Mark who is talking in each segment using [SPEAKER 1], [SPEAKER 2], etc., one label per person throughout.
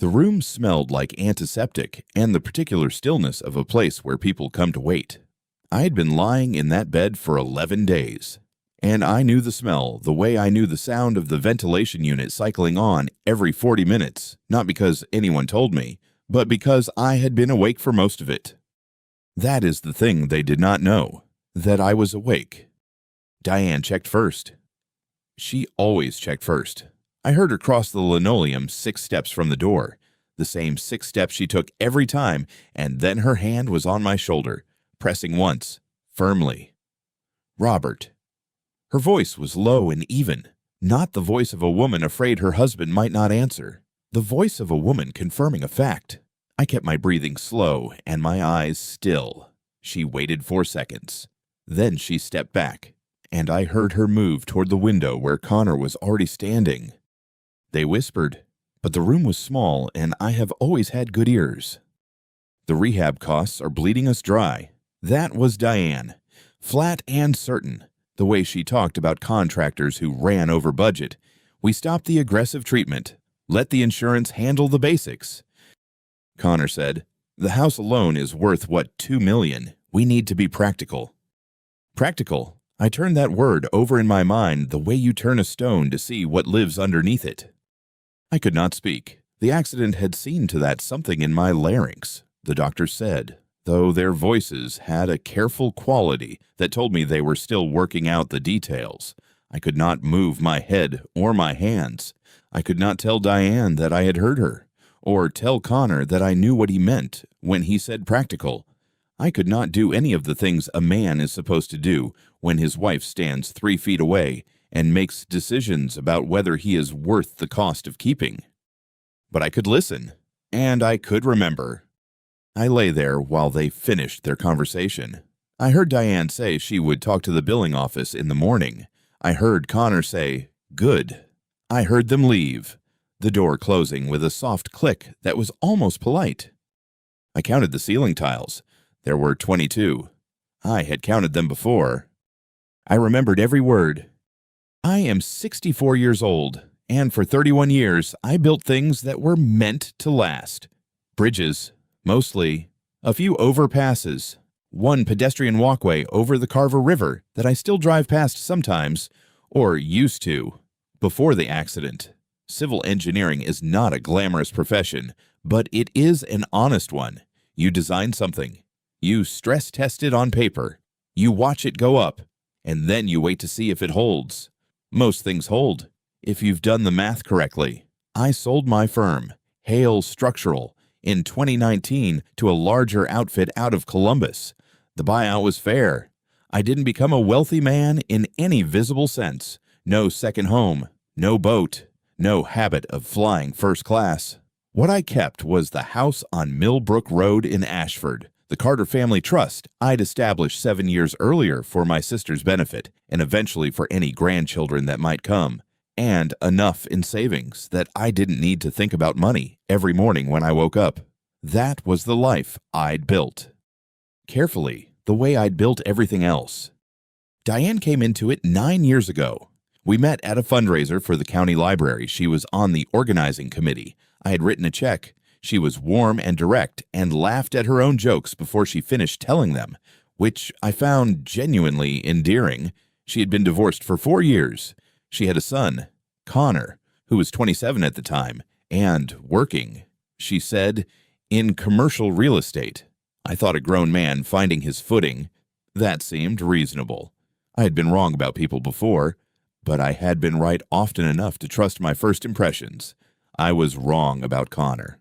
[SPEAKER 1] The room smelled like antiseptic and the particular stillness of a place where people come to wait. I had been lying in that bed for 11 days, and I knew the smell the way I knew the sound of the ventilation unit cycling on every 40 minutes, not because anyone told me, but because I had been awake for most of it. That is the thing they did not know, that I was awake. Diane checked first. She always checked first. I heard her cross the linoleum 6 steps from the door, the same 6 steps she took every time, and then her hand was on my shoulder, pressing once, firmly. Robert. Her voice was low and even, not the voice of a woman afraid her husband might not answer, the voice of a woman confirming a fact. I kept my breathing slow and my eyes still. She waited 4 seconds. Then she stepped back, and I heard her move toward the window where Connor was already standing. They whispered, but the room was small and I have always had good ears. The rehab costs are bleeding us dry. That was Diane, flat and certain, the way she talked about contractors who ran over budget. We stopped the aggressive treatment. Let the insurance handle the basics. Connor said, the house alone is worth, what, $2 million. We need to be practical. Practical. I turned that word over in my mind the way you turn a stone to see what lives underneath it. I could not speak. The accident had seen to that something in my larynx, the doctor said, though their voices had a careful quality that told me they were still working out the details. I could not move my head or my hands. I could not tell Diane that I had heard her, or tell Connor that I knew what he meant when he said practical. I could not do any of the things a man is supposed to do when his wife stands 3 feet away and makes decisions about whether he is worth the cost of keeping. But I could listen, and I could remember. I lay there while they finished their conversation. I heard Diane say she would talk to the billing office in the morning. I heard Connor say, good. I heard them leave, the door closing with a soft click that was almost polite. I counted the ceiling tiles. There were 22. I had counted them before. I remembered every word. I am 64 years old, and for 31 years I built things that were meant to last. Bridges, mostly. A few overpasses. One pedestrian walkway over the Carver River that I still drive past sometimes, or used to, before the accident. Civil engineering is not a glamorous profession, but it is an honest one. You design something. You stress test it on paper. You watch it go up, and then you wait to see if it holds. Most things hold, if you've done the math correctly. I sold my firm, Hale Structural, in 2019 to a larger outfit out of Columbus. The buyout was fair. I didn't become a wealthy man in any visible sense. No second home, no boat, no habit of flying first class. What I kept was the house on Millbrook Road in Ashford, the Carter Family Trust I'd established 7 years earlier for my sister's benefit and eventually for any grandchildren that might come, and enough in savings that I didn't need to think about money every morning when I woke up. That was the life I'd built. Carefully, the way I'd built everything else. Diane came into it 9 years ago. We met at a fundraiser for the county library. She was on the organizing committee. I had written a check. She was warm and direct and laughed at her own jokes before she finished telling them, which I found genuinely endearing. She had been divorced for 4 years. She had a son, Connor, who was 27 at the time, and working, she said, in commercial real estate. I thought a grown man finding his footing. That seemed reasonable. I had been wrong about people before, but I had been right often enough to trust my first impressions. I was wrong about Connor.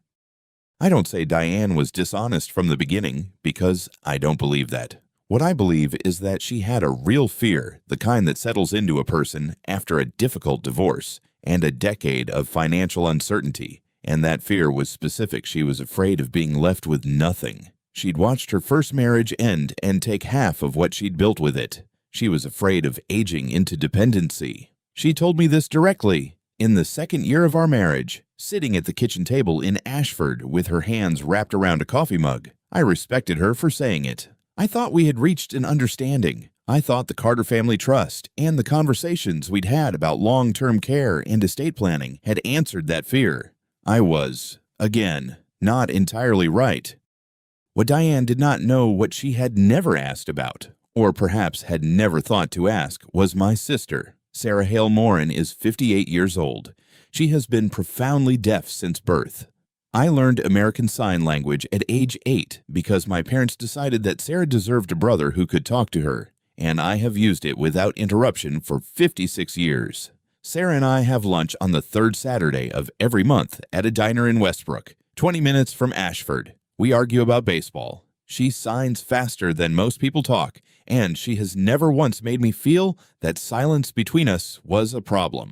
[SPEAKER 1] I don't say Diane was dishonest from the beginning, because I don't believe that. What I believe is that she had a real fear, the kind that settles into a person after a difficult divorce and a decade of financial uncertainty, and that fear was specific. She was afraid of being left with nothing. She'd watched her first marriage end and take half of what she'd built with it. She was afraid of aging into dependency. She told me this directly. In the 2nd year of our marriage, sitting at the kitchen table in Ashford with her hands wrapped around a coffee mug. I respected her for saying it. I thought we had reached an understanding. I thought the Carter Family Trust and the conversations we'd had about long-term care and estate planning had answered that fear. I was Again, not entirely right. What Diane did not know, what she had never asked about, or perhaps had never thought to ask, was my sister. Sarah Hale Morin is 58 years old. She has been profoundly deaf since birth. I learned American Sign Language at age 8 because my parents decided that Sarah deserved a brother who could talk to her, and I have used it without interruption for 56 years. Sarah and I have lunch on the third Saturday of every month at a diner in Westbrook, 20 minutes from Ashford. We argue about baseball. She signs faster than most people talk, and she has never once made me feel that silence between us was a problem.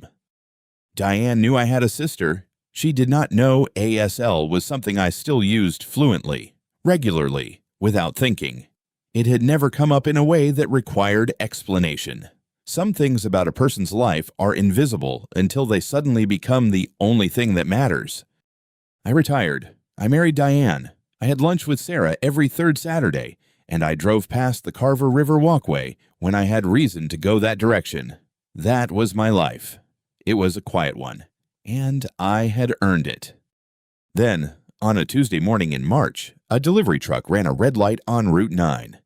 [SPEAKER 1] Diane knew I had a sister. She did not know ASL was something I still used fluently, regularly, without thinking. It had never come up in a way that required explanation. Some things about a person's life are invisible until they suddenly become the only thing that matters. I retired. I married Diane. I had lunch with Sarah every third Saturday, and I drove past the Carver River Walkway when I had reason to go that direction. That was my life. It was a quiet one, and I had earned it. Then, on a Tuesday morning in March, a delivery truck ran a red light on Route 9.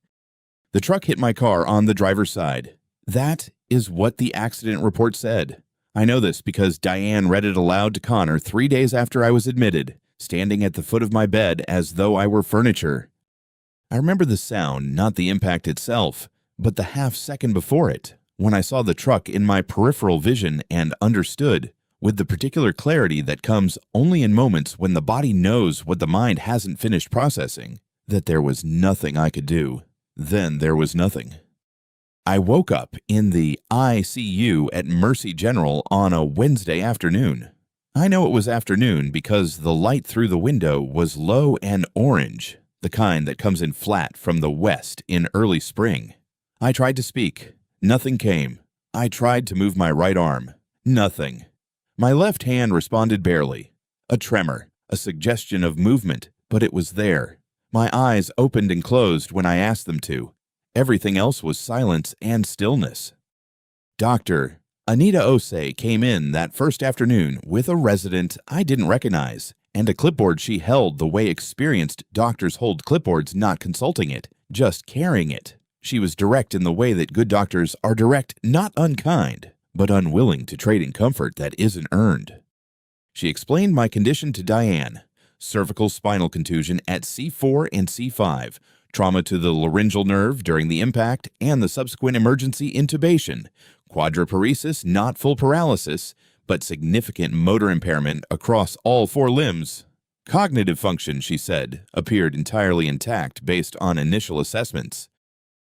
[SPEAKER 1] The truck hit my car on the driver's side. That is what the accident report said. I know this because Diane read it aloud to Connor 3 days after I was admitted, standing at the foot of my bed as though I were furniture. I remember the sound, not the impact itself, but the half second before it, when I saw the truck in my peripheral vision and understood, with the particular clarity that comes only in moments when the body knows what the mind hasn't finished processing, that there was nothing I could do. Then there was nothing. I woke up in the ICU at Mercy General on a Wednesday afternoon. I know it was afternoon because the light through the window was low and orange, the kind that comes in flat from the west in early spring. I tried to speak. Nothing came. I tried to move my right arm. Nothing. My left hand responded barely. A tremor, a suggestion of movement, but it was there. My eyes opened and closed when I asked them to. Everything else was silence and stillness. Dr. Anita Osei came in that first afternoon with a resident I didn't recognize, and a clipboard she held the way experienced doctors hold clipboards, not consulting it, just carrying it. She was direct in the way that good doctors are direct, not unkind, but unwilling to trade in comfort that isn't earned. She explained my condition to Diane: cervical spinal contusion at C4 and C5, trauma to the laryngeal nerve during the impact and the subsequent emergency intubation, quadriparesis, not full paralysis, but significant motor impairment across all 4 limbs. Cognitive function, she said, appeared entirely intact based on initial assessments.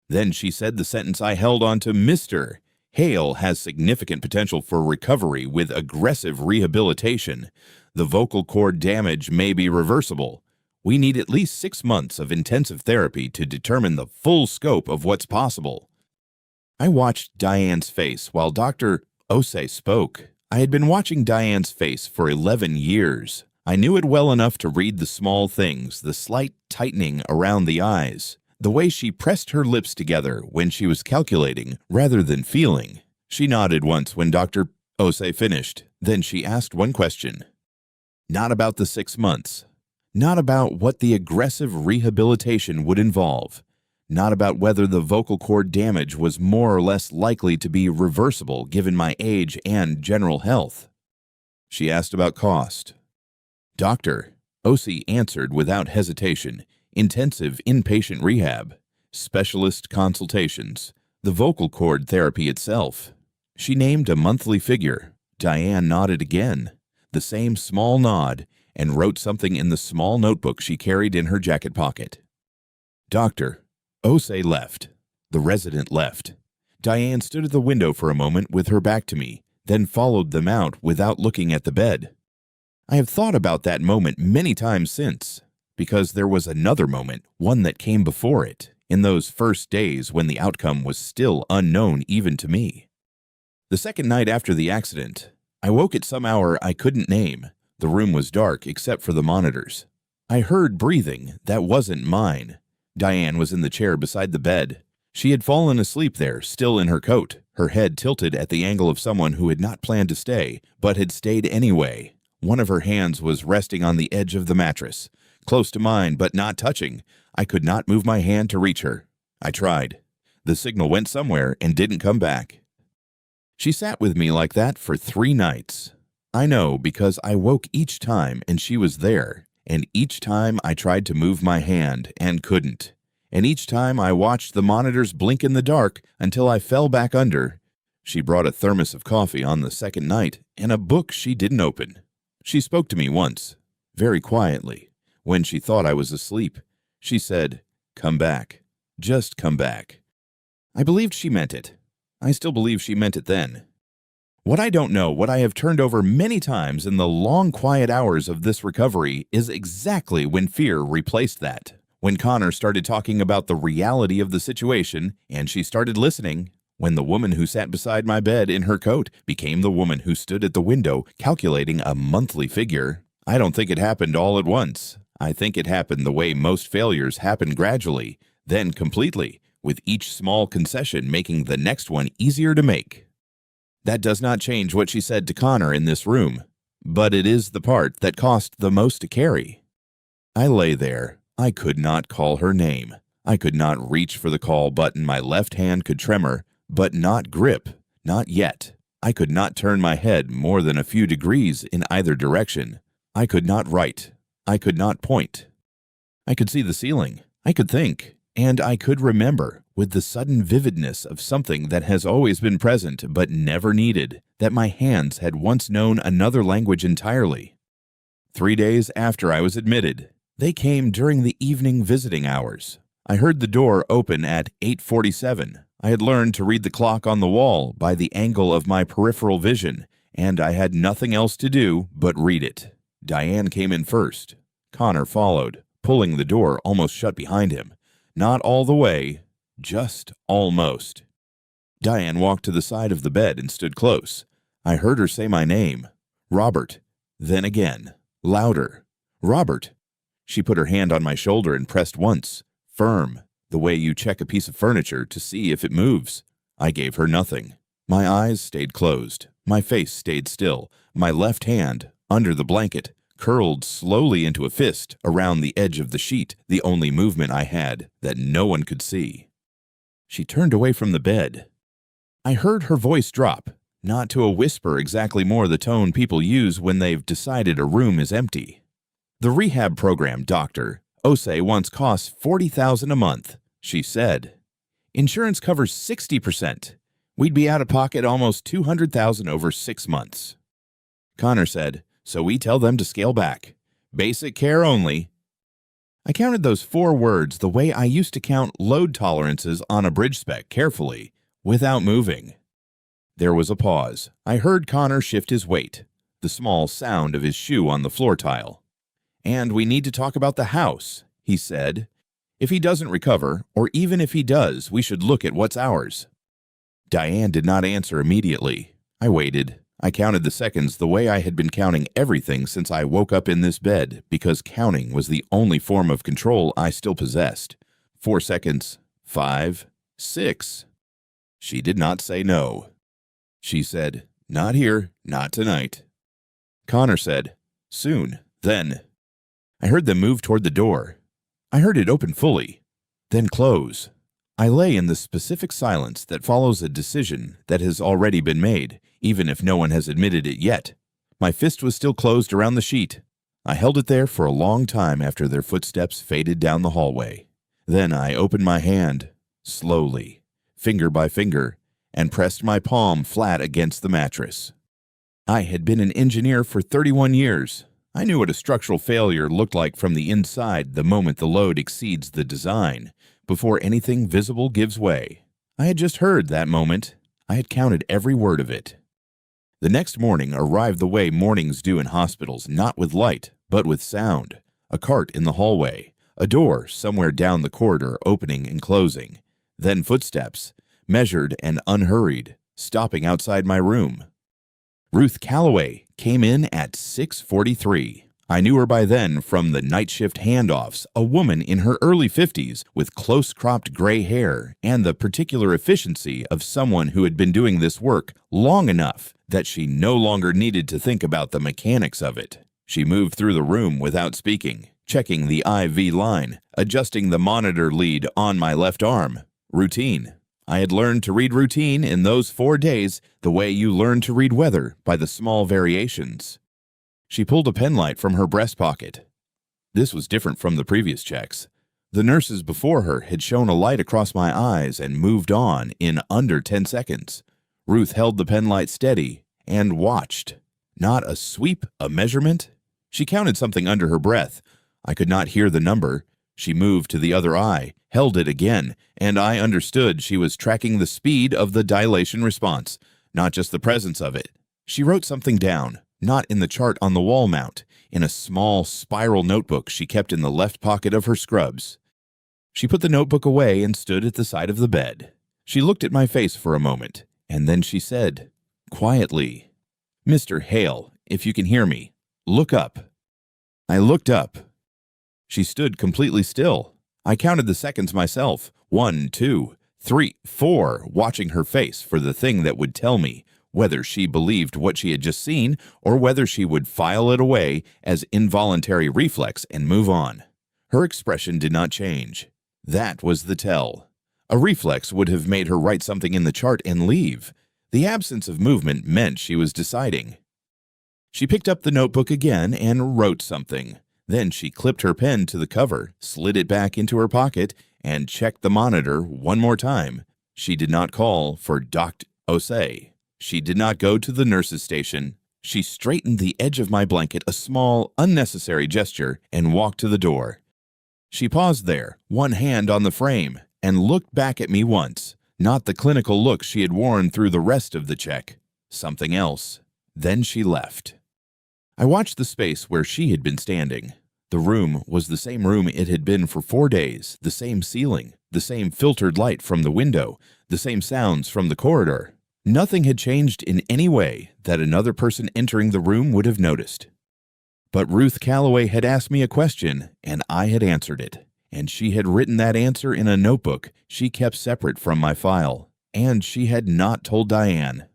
[SPEAKER 1] Then she said the sentence I held on to: Mr. Hale has significant potential for recovery with aggressive rehabilitation. The vocal cord damage may be reversible. We need at least 6 months of intensive therapy to determine the full scope of what's possible. I watched Diane's face while Dr. Osei spoke. I had been watching Diane's face for 11 years. I knew it well enough to read the small things, the slight tightening around the eyes, the way she pressed her lips together when she was calculating rather than feeling. She nodded once when Dr. Osei finished. Then she asked one question. Not about the 6 months. Not about what the aggressive rehabilitation would involve. Not about whether the vocal cord damage was more or less likely to be reversible given my age and general health. She asked about cost. Dr. Osei answered without hesitation: intensive inpatient rehab, specialist consultations, the vocal cord therapy itself. She named a monthly figure. Diane nodded again, the same small nod, and wrote something in the small notebook she carried in her jacket pocket. Dr. Osei left. The resident left. Diane stood at the window for a moment with her back to me, then followed them out without looking at the bed. I have thought about that moment many times since, because there was another moment, one that came before it, in those first days when the outcome was still unknown even to me. The second night after the accident, I woke at some hour I couldn't name. The room was dark except for the monitors. I heard breathing that wasn't mine. Diane was in the chair beside the bed. She had fallen asleep there, still in her coat, her head tilted at the angle of someone who had not planned to stay, but had stayed anyway, One of her hands was resting on the edge of the mattress, close to mine but not touching. I could not move my hand to reach her. I tried. The signal went somewhere and didn't come back. She sat with me like that for 3 nights. I know because I woke each time and she was there, and each time I tried to move my hand and couldn't, and each time I watched the monitors blink in the dark until I fell back under. She brought a thermos of coffee on the second night and a book she didn't open. She spoke to me once, very quietly, when she thought I was asleep. She said, "Come back. Just come back." I believed she meant it. I still believe she meant it then. What I don't know, what I have turned over many times in the long quiet hours of this recovery, is exactly when fear replaced that. When Connor started talking about the reality of the situation and she started listening, when the woman who sat beside my bed in her coat became the woman who stood at the window calculating a monthly figure, I don't think it happened all at once. I think it happened the way most failures happen gradually, then completely, with each small concession making the next one easier to make. That does not change what she said to Connor in this room, but it is the part that cost the most to carry. I lay there. I could not call her name. I could not reach for the call button. My left hand could tremor, but not grip, not yet. I could not turn my head more than a few degrees in either direction. I could not write. I could not point. I could see the ceiling. I could think. And I could remember, with the sudden vividness of something that has always been present but never needed, that my hands had once known another language entirely. 3 days after I was admitted, they came during the evening visiting hours. I heard the door open at 8:47. I had learned to read the clock on the wall by the angle of my peripheral vision, and I had nothing else to do but read it. Diane came in first. Connor followed, pulling the door almost shut behind him. Not all the way, just almost. Diane walked to the side of the bed and stood close. I heard her say my name. Robert. Then again. Louder. Robert. She put her hand on my shoulder and pressed once. Firm. The way you check a piece of furniture to see if it moves. I gave her nothing. My eyes stayed closed. My face stayed still. My left hand, under the blanket, curled slowly into a fist around the edge of the sheet, the only movement I had that no one could see. She turned away from the bed. I heard her voice drop, not to a whisper, exactly more the tone people use when they've decided a room is empty. The rehab program, doctor. Osei once cost $40,000 a month, she said. Insurance covers 60%. We'd be out of pocket almost $200,000 over 6 months. Connor said, so we tell them to scale back. Basic care only. I counted those 4 words the way I used to count load tolerances on a bridge spec, carefully, without moving. There was a pause. I heard Connor shift his weight, the small sound of his shoe on the floor tile. And we need to talk about the house, he said. If he doesn't recover, or even if he does, we should look at what's ours. Diane did not answer immediately. I waited. I counted the seconds the way I had been counting everything since I woke up in this bed, because counting was the only form of control I still possessed. 4 seconds. 5. 6. She did not say no. She said, not here, not tonight. Connor said, soon, then. I heard them move toward the door. I heard it open fully, then close. I lay in the specific silence that follows a decision that has already been made, even if no one has admitted it yet. My fist was still closed around the sheet. I held it there for a long time after their footsteps faded down the hallway. Then I opened my hand, slowly, finger by finger, and pressed my palm flat against the mattress. I had been an engineer for 31 years. I knew what a structural failure looked like from the inside the moment the load exceeds the design, before anything visible gives way. I had just heard that moment. I had counted every word of it. The next morning arrived the way mornings do in hospitals, not with light, but with sound. A cart in the hallway, a door somewhere down the corridor opening and closing, then footsteps, measured and unhurried, stopping outside my room. Ruth Calloway came in at 6:43. I knew her by then from the night shift handoffs, a woman in her early 50s with close-cropped gray hair and the particular efficiency of someone who had been doing this work long enough that she no longer needed to think about the mechanics of it. She moved through the room without speaking, checking the IV line, adjusting the monitor lead on my left arm. Routine. I had learned to read routine in those 4 days the way you learn to read weather, by the small variations. She pulled a penlight from her breast pocket. This was different from the previous checks. The nurses before her had shone a light across my eyes and moved on in under 10 seconds. Ruth held the penlight steady and watched. Not a sweep, a measurement. She counted something under her breath. I could not hear the number. She moved to the other eye, held it again, and I understood she was tracking the speed of the dilation response, not just the presence of it. She wrote something down, not in the chart on the wall mount, in a small spiral notebook she kept in the left pocket of her scrubs. She put the notebook away and stood at the side of the bed. She looked at my face for a moment, and then she said, quietly, "Mr. Hale, if you can hear me, look up." I looked up. She stood completely still. I counted the seconds myself, 1, 2, 3, 4, watching her face for the thing that would tell me whether she believed what she had just seen or whether she would file it away as involuntary reflex and move on. Her expression did not change. That was the tell. A reflex would have made her write something in the chart and leave. The absence of movement meant she was deciding. She picked up the notebook again and wrote something. Then she clipped her pen to the cover, slid it back into her pocket, and checked the monitor one more time. She did not call for Dr. Osei. She did not go to the nurse's station. She straightened the edge of my blanket, a small, unnecessary gesture, and walked to the door. She paused there, one hand on the frame, and looked back at me once, not the clinical look she had worn through the rest of the check. Something else. Then she left. I watched the space where she had been standing. The room was the same room it had been for 4 days, the same ceiling, the same filtered light from the window, the same sounds from the corridor. Nothing had changed in any way that another person entering the room would have noticed. But Ruth Calloway had asked me a question, and I had answered it, and she had written that answer in a notebook she kept separate from my file, and she had not told Diane.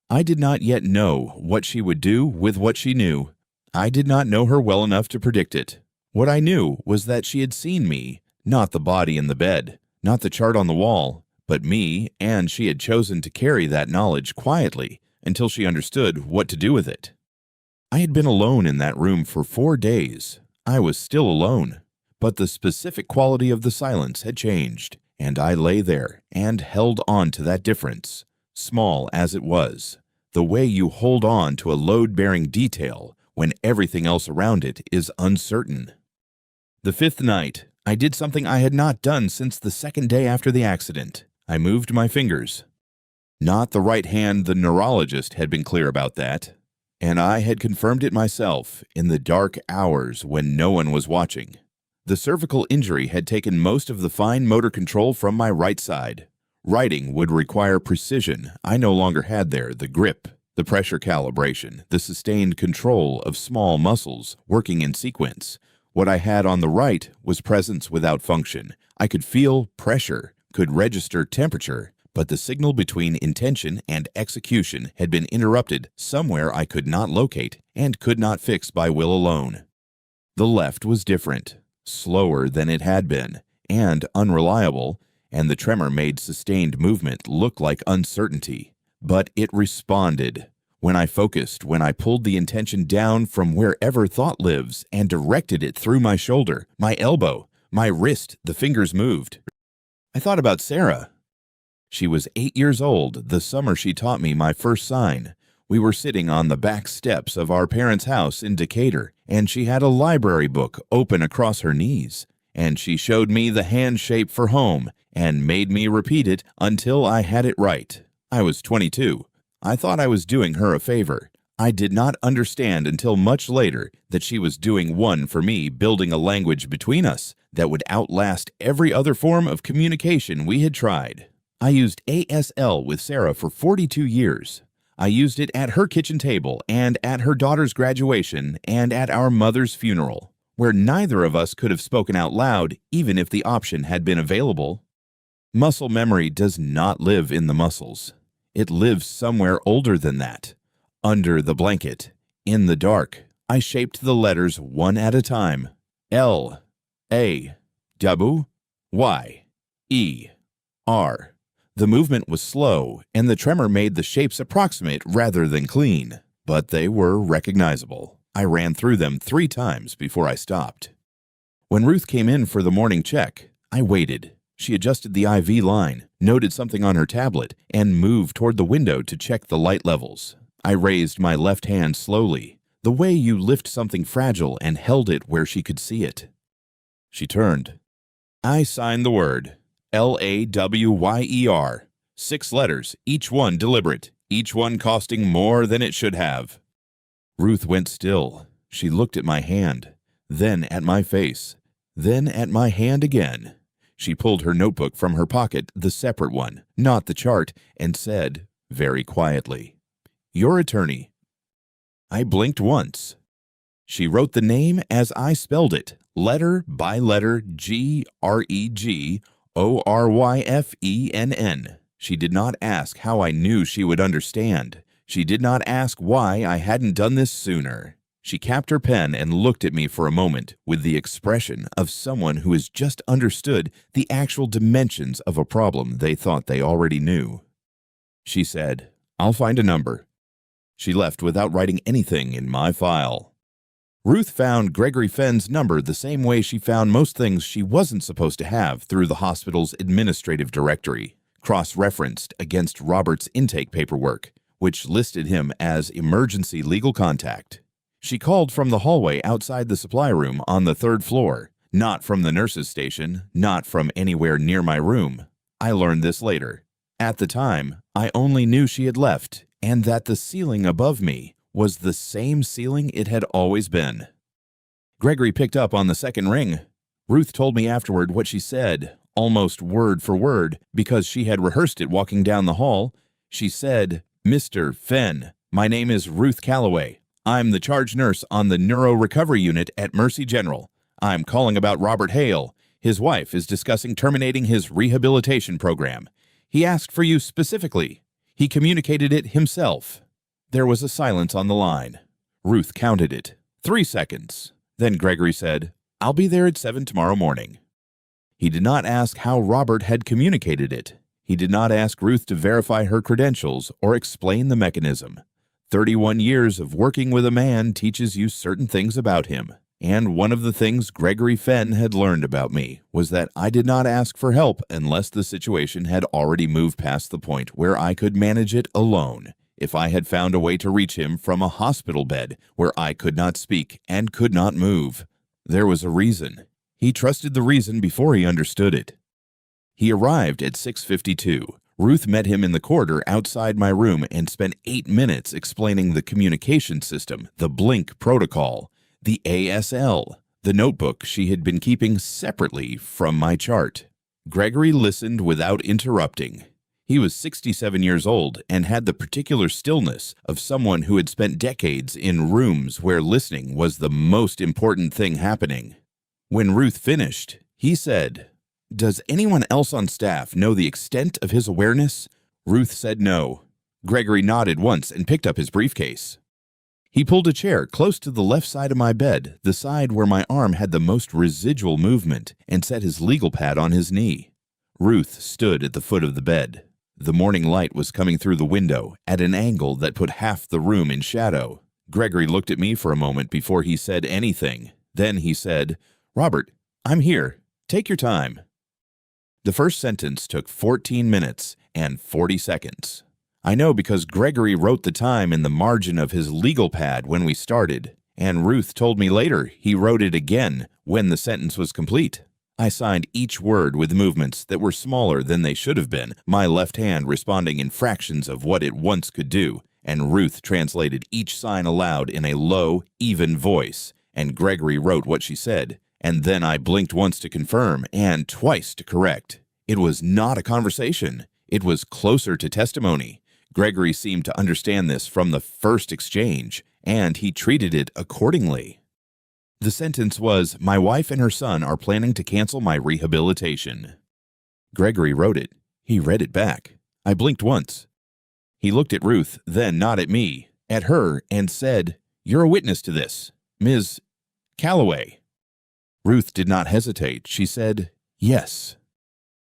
[SPEAKER 1] I did not yet know what she would do with what she knew. I did not know her well enough to predict it. What I knew was that she had seen me, not the body in the bed, not the chart on the wall, but me, and she had chosen to carry that knowledge quietly until she understood what to do with it. I had been alone in that room for 4 days. I was still alone, but the specific quality of the silence had changed, and I lay there and held on to that difference, small as it was, the way you hold on to a load-bearing detail when everything else around it is uncertain. The 5th night, I did something I had not done since the 2nd day after the accident. I moved my fingers. Not the right hand, the neurologist had been clear about that, and I had confirmed it myself in the dark hours when no one was watching. The cervical injury had taken most of the fine motor control from my right side. Writing would require precision I no longer had there, the grip, the pressure calibration, the sustained control of small muscles working in sequence. What I had on the right was presence without function. I could feel pressure, could register temperature, but the signal between intention and execution had been interrupted somewhere I could not locate and could not fix by will alone. The left was different, slower than it had been, and unreliable, and the tremor made sustained movement look like uncertainty. But it responded. When I focused, when I pulled the intention down from wherever thought lives and directed it through my shoulder, my elbow, my wrist, the fingers moved. I thought about Sarah. She was 8 years old the summer she taught me my first sign. We were sitting on the back steps of our parents' house in Decatur, and she had a library book open across her knees, and she showed me the hand shape for home and made me repeat it until I had it right. I was 22. I thought I was doing her a favor. I did not understand until much later that she was doing one for me, building a language between us that would outlast every other form of communication we had tried. I used ASL with Sarah for 42 years. I used it at her kitchen table and at her daughter's graduation and at our mother's funeral, where neither of us could have spoken out loud even if the option had been available. Muscle memory does not live in the muscles. It lives somewhere older than that. Under the blanket, in the dark, I shaped the letters one at a time. L, A, W, Y, E, R. The movement was slow, and the tremor made the shapes approximate rather than clean, but they were recognizable. I ran through them 3 times before I stopped. When Ruth came in for the morning check, I waited. She adjusted the IV line, noted something on her tablet, and moved toward the window to check the light levels. I raised my left hand slowly, the way you lift something fragile, and held it where she could see it. She turned. I signed the word. L-A-W-Y-E-R. 6 letters, each one deliberate, each one costing more than it should have. Ruth went still. She looked at my hand, then at my face, then at my hand again. She pulled her notebook from her pocket, the separate one, not the chart, and said, very quietly, "Your attorney." I blinked once. She wrote the name as I spelled it, letter by letter, GregorYFENN. She did not ask how I knew she would understand. She did not ask why I hadn't done this sooner. She capped her pen and looked at me for a moment with the expression of someone who has just understood the actual dimensions of a problem they thought they already knew. She said, "I'll find a number." She left without writing anything in my file. Ruth found Gregory Fenn's number the same way she found most things she wasn't supposed to have through the hospital's administrative directory, cross-referenced against Robert's intake paperwork, which listed him as emergency legal contact. She called from the hallway outside the supply room on the 3rd floor, not from the nurse's station, not from anywhere near my room. I learned this later. At the time, I only knew she had left and that the ceiling above me was the same ceiling it had always been. Gregory picked up on the 2nd ring. Ruth told me afterward what she said, almost word for word, because she had rehearsed it walking down the hall. She said, "Mr. Fenn, my name is Ruth Calloway. I'm the charge nurse on the Neuro Recovery Unit at Mercy General. I'm calling about Robert Hale. His wife is discussing terminating his rehabilitation program. He asked for you specifically. He communicated it himself." There was a silence on the line. Ruth counted it. 3 seconds. Then Gregory said, "I'll be there at 7 tomorrow morning." He did not ask how Robert had communicated it. He did not ask Ruth to verify her credentials or explain the mechanism. 31 years of working with a man teaches you certain things about him, and one of the things Gregory Fenn had learned about me was that I did not ask for help unless the situation had already moved past the point where I could manage it alone. If I had found a way to reach him from a hospital bed where I could not speak and could not move, there was a reason. He trusted the reason before he understood it. He arrived at 6:52. Ruth met him in the corridor outside my room and spent 8 minutes explaining the communication system, the Blink protocol, the ASL, the notebook she had been keeping separately from my chart. Gregory listened without interrupting. He was 67 years old and had the particular stillness of someone who had spent decades in rooms where listening was the most important thing happening. When Ruth finished, he said, "Does anyone else on staff know the extent of his awareness?" Ruth said no. Gregory nodded once and picked up his briefcase. He pulled a chair close to the left side of my bed, the side where my arm had the most residual movement, and set his legal pad on his knee. Ruth stood at the foot of the bed. The morning light was coming through the window at an angle that put half the room in shadow. Gregory looked at me for a moment before he said anything. Then he said, "Robert, I'm here. Take your time." The first sentence took 14 minutes and 40 seconds. I know because Gregory wrote the time in the margin of his legal pad when we started, and Ruth told me later he wrote it again when the sentence was complete. I signed each word with movements that were smaller than they should have been, my left hand responding in fractions of what it once could do, and Ruth translated each sign aloud in a low, even voice, and Gregory wrote what she said. And then I blinked once to confirm and twice to correct. It was not a conversation. It was closer to testimony. Gregory seemed to understand this from the first exchange, and he treated it accordingly. The sentence was, "My wife and her son are planning to cancel my rehabilitation." Gregory wrote it. He read it back. I blinked once. He looked at Ruth, then not at me. at her and said, "You're a witness to this, Ms. Calloway." Ruth did not hesitate. She said, "Yes."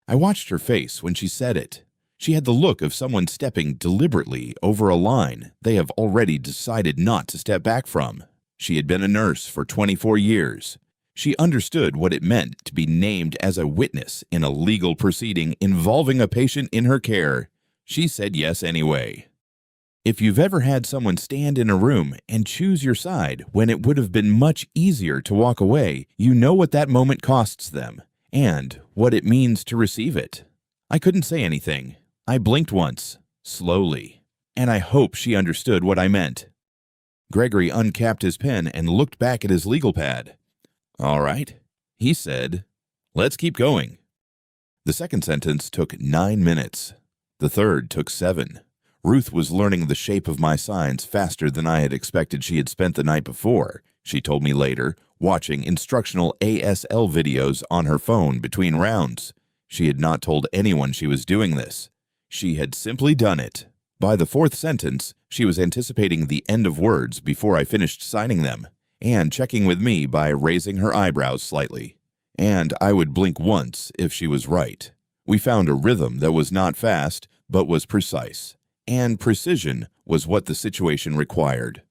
[SPEAKER 1] I watched her face when she said it. She had the look of someone stepping deliberately over a line they have already decided not to step back from. She had been a nurse for 24 years. She understood what it meant to be named as a witness in a legal proceeding involving a patient in her care. She said yes anyway. If you've ever had someone stand in a room and choose your side when it would have been much easier to walk away, you know what that moment costs them and what it means to receive it. I couldn't say anything. I blinked once, slowly, and I hope she understood what I meant. Gregory uncapped his pen and looked back at his legal pad. "All right," he said. "Let's keep going." The second sentence took 9 minutes. The third took 7. Ruth was learning the shape of my signs faster than I had expected. She had spent the night before, she told me later, watching instructional ASL videos on her phone between rounds. She had not told anyone she was doing this. She had simply done it. By the 4th sentence, she was anticipating the end of words before I finished signing them, and checking with me by raising her eyebrows slightly. And I would blink once if she was right. We found a rhythm that was not fast, but was precise. And precision was what the situation required.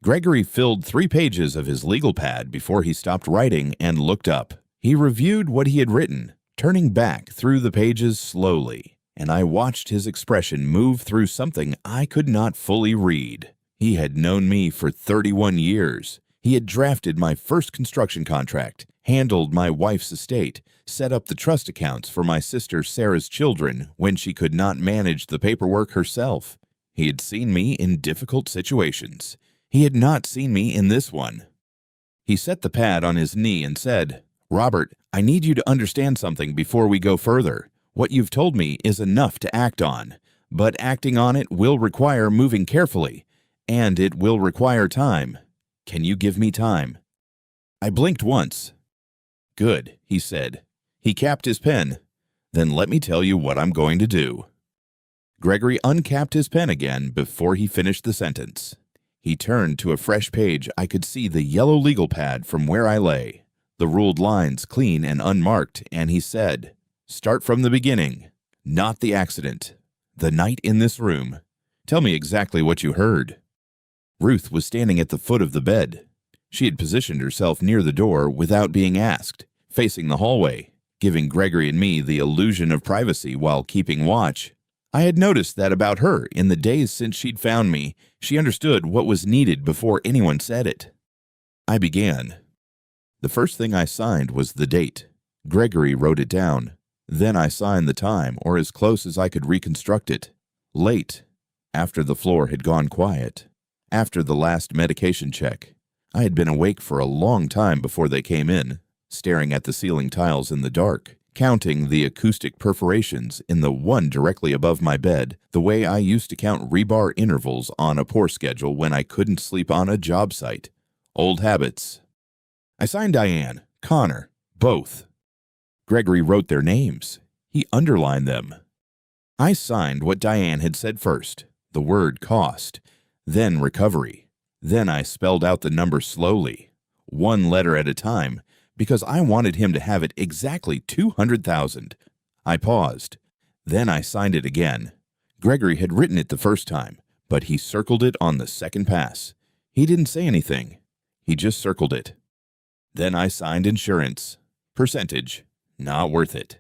[SPEAKER 1] Gregory filled 3 pages of his legal pad before he stopped writing and looked up. He reviewed what he had written, turning back through the pages slowly, and I watched his expression move through something I could not fully read. He had known me for 31 years. He had drafted my first construction contract, handled my wife's estate, set up the trust accounts for my sister Sarah's children when she could not manage the paperwork herself. He had seen me in difficult situations. He had not seen me in this one. He set the pad on his knee and said, "Robert, I need you to understand something before we go further. What you've told me is enough to act on, but acting on it will require moving carefully, and it will require time. Can you give me time?" I blinked once. "Good," he said. He capped his pen. "Then let me tell you what I'm going to do." Gregory uncapped his pen again before he finished the sentence. He turned to a fresh page. I could see the yellow legal pad from where I lay, the ruled lines clean and unmarked, and he said, "Start from the beginning, not the accident. The night in this room. Tell me exactly what you heard." Ruth was standing at the foot of the bed. She had positioned herself near the door without being asked, facing the hallway, giving Gregory and me the illusion of privacy while keeping watch. I had noticed that about her in the days since she'd found me. She understood what was needed before anyone said it. I began. The first thing I signed was the date. Gregory wrote it down. Then I signed the time, or as close as I could reconstruct it. Late, after the floor had gone quiet, after the last medication check. I had been awake for a long time before they came in, staring at the ceiling tiles in the dark, counting the acoustic perforations in the one directly above my bed, the way I used to count rebar intervals on a pour schedule when I couldn't sleep on a job site. Old habits. I signed Diane, Connor, both. Gregory wrote their names. He underlined them. I signed what Diane had said first, the word cost, then recovery. Then I spelled out the number slowly, 1 letter at a time, because I wanted him to have it exactly 200,000. I paused. Then I signed it again. Gregory had written it the first time, but he circled it on the second pass. He didn't say anything. He just circled it. Then I signed insurance. Percentage. Not worth it.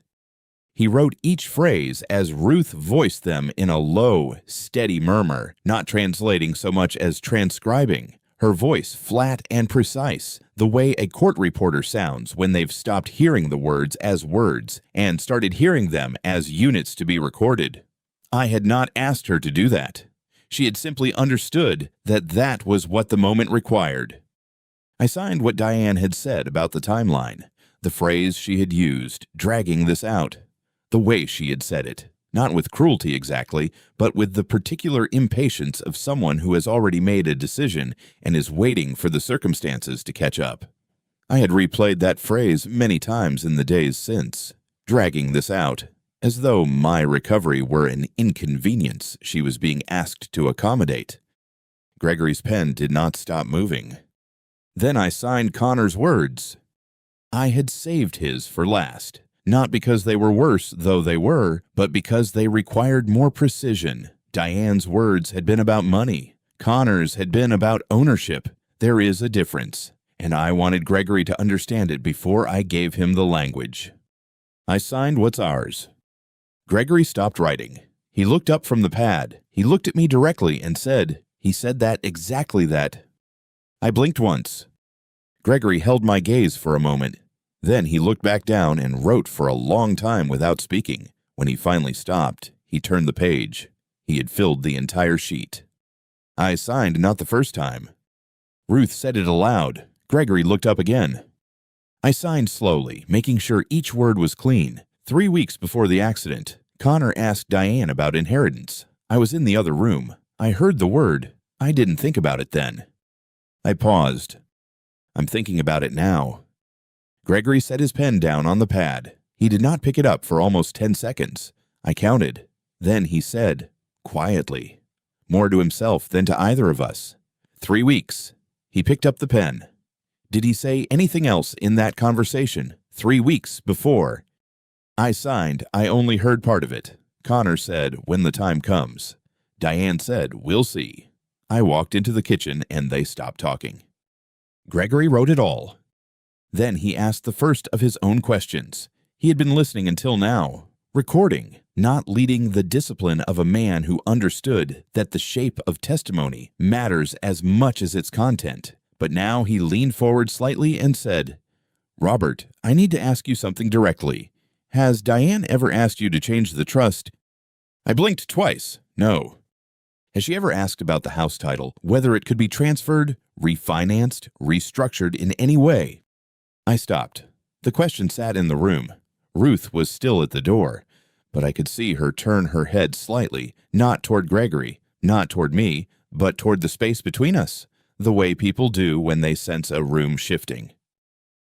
[SPEAKER 1] He wrote each phrase as Ruth voiced them in a low, steady murmur, not translating so much as transcribing. Her voice flat and precise, the way a court reporter sounds when they've stopped hearing the words as words and started hearing them as units to be recorded. I had not asked her to do that. She had simply understood that that was what the moment required. I signed what Diane had said about the timeline, the phrase she had used, dragging this out. The way she had said it, not with cruelty exactly, but with the particular impatience of someone who has already made a decision and is waiting for the circumstances to catch up. I had replayed that phrase many times in the days since, dragging this out, as though my recovery were an inconvenience she was being asked to accommodate. Gregory's pen did not stop moving. Then I signed Connor's words. I had saved his for last, not because they were worse, though they were, but because they required more precision. Diane's words had been about money. Connor's had been about ownership. There is a difference, and I wanted Gregory to understand it before I gave him the language. I signed what's ours. Gregory stopped writing. He looked up from the pad. He looked at me directly and said, he said that, exactly that. I blinked once. Gregory held my gaze for a moment. Then he looked back down and wrote for a long time without speaking. When he finally stopped, he turned the page. He had filled the entire sheet. I signed not the first time. Ruth said it aloud. Gregory looked up again. I signed slowly, making sure each word was clean. 3 weeks before the accident, Connor asked Diane about inheritance. I was in the other room. I heard the word. I didn't think about it then. I paused. I'm thinking about it now. Gregory set his pen down on the pad. He did not pick it up for almost 10 seconds. I counted. Then he said, quietly, more to himself than to either of us, 3 weeks. He picked up the pen. Did he say anything else in that conversation 3 weeks before? I signed. I only heard part of it. Connor said, when the time comes. Diane said, we'll see. I walked into the kitchen and they stopped talking. Gregory wrote it all. Then he asked the first of his own questions. He had been listening until now, recording, not leading the discipline of a man who understood that the shape of testimony matters as much as its content. But now he leaned forward slightly and said, Robert, I need to ask you something directly. Has Diane ever asked you to change the trust? I blinked twice. No. Has she ever asked about the house title, whether it could be transferred, refinanced, restructured in any way? I stopped. The question sat in the room. Ruth was still at the door, but I could see her turn her head slightly, not toward Gregory, not toward me, but toward the space between us, the way people do when they sense a room shifting.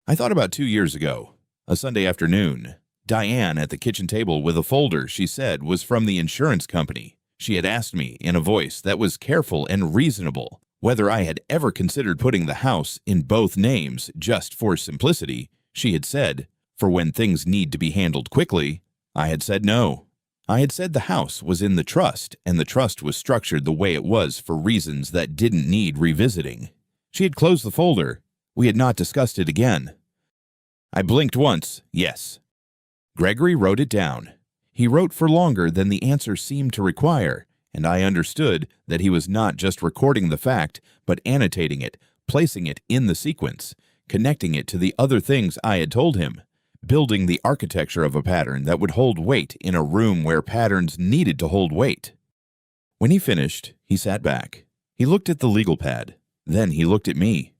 [SPEAKER 1] I thought about 2 years ago, a Sunday afternoon, Diane at the kitchen table with a folder she said was from the insurance company. She had asked me in a voice that was careful and reasonable whether I had ever considered putting the house in both names just for simplicity. She had said, for when things need to be handled quickly. I had said no. I had said the house was in the trust, and the trust was structured the way it was for reasons that didn't need revisiting. She had closed the folder. We had not discussed it again. I blinked once, yes. Gregory wrote it down. He wrote for longer than the answer seemed to require, and I understood that he was not just recording the fact, but annotating it, placing it in the sequence, connecting it to the other things I had told him, building the architecture of a pattern that would hold weight in a room where patterns needed to hold weight. When he finished, he sat back. He looked at the legal pad. Then he looked at me.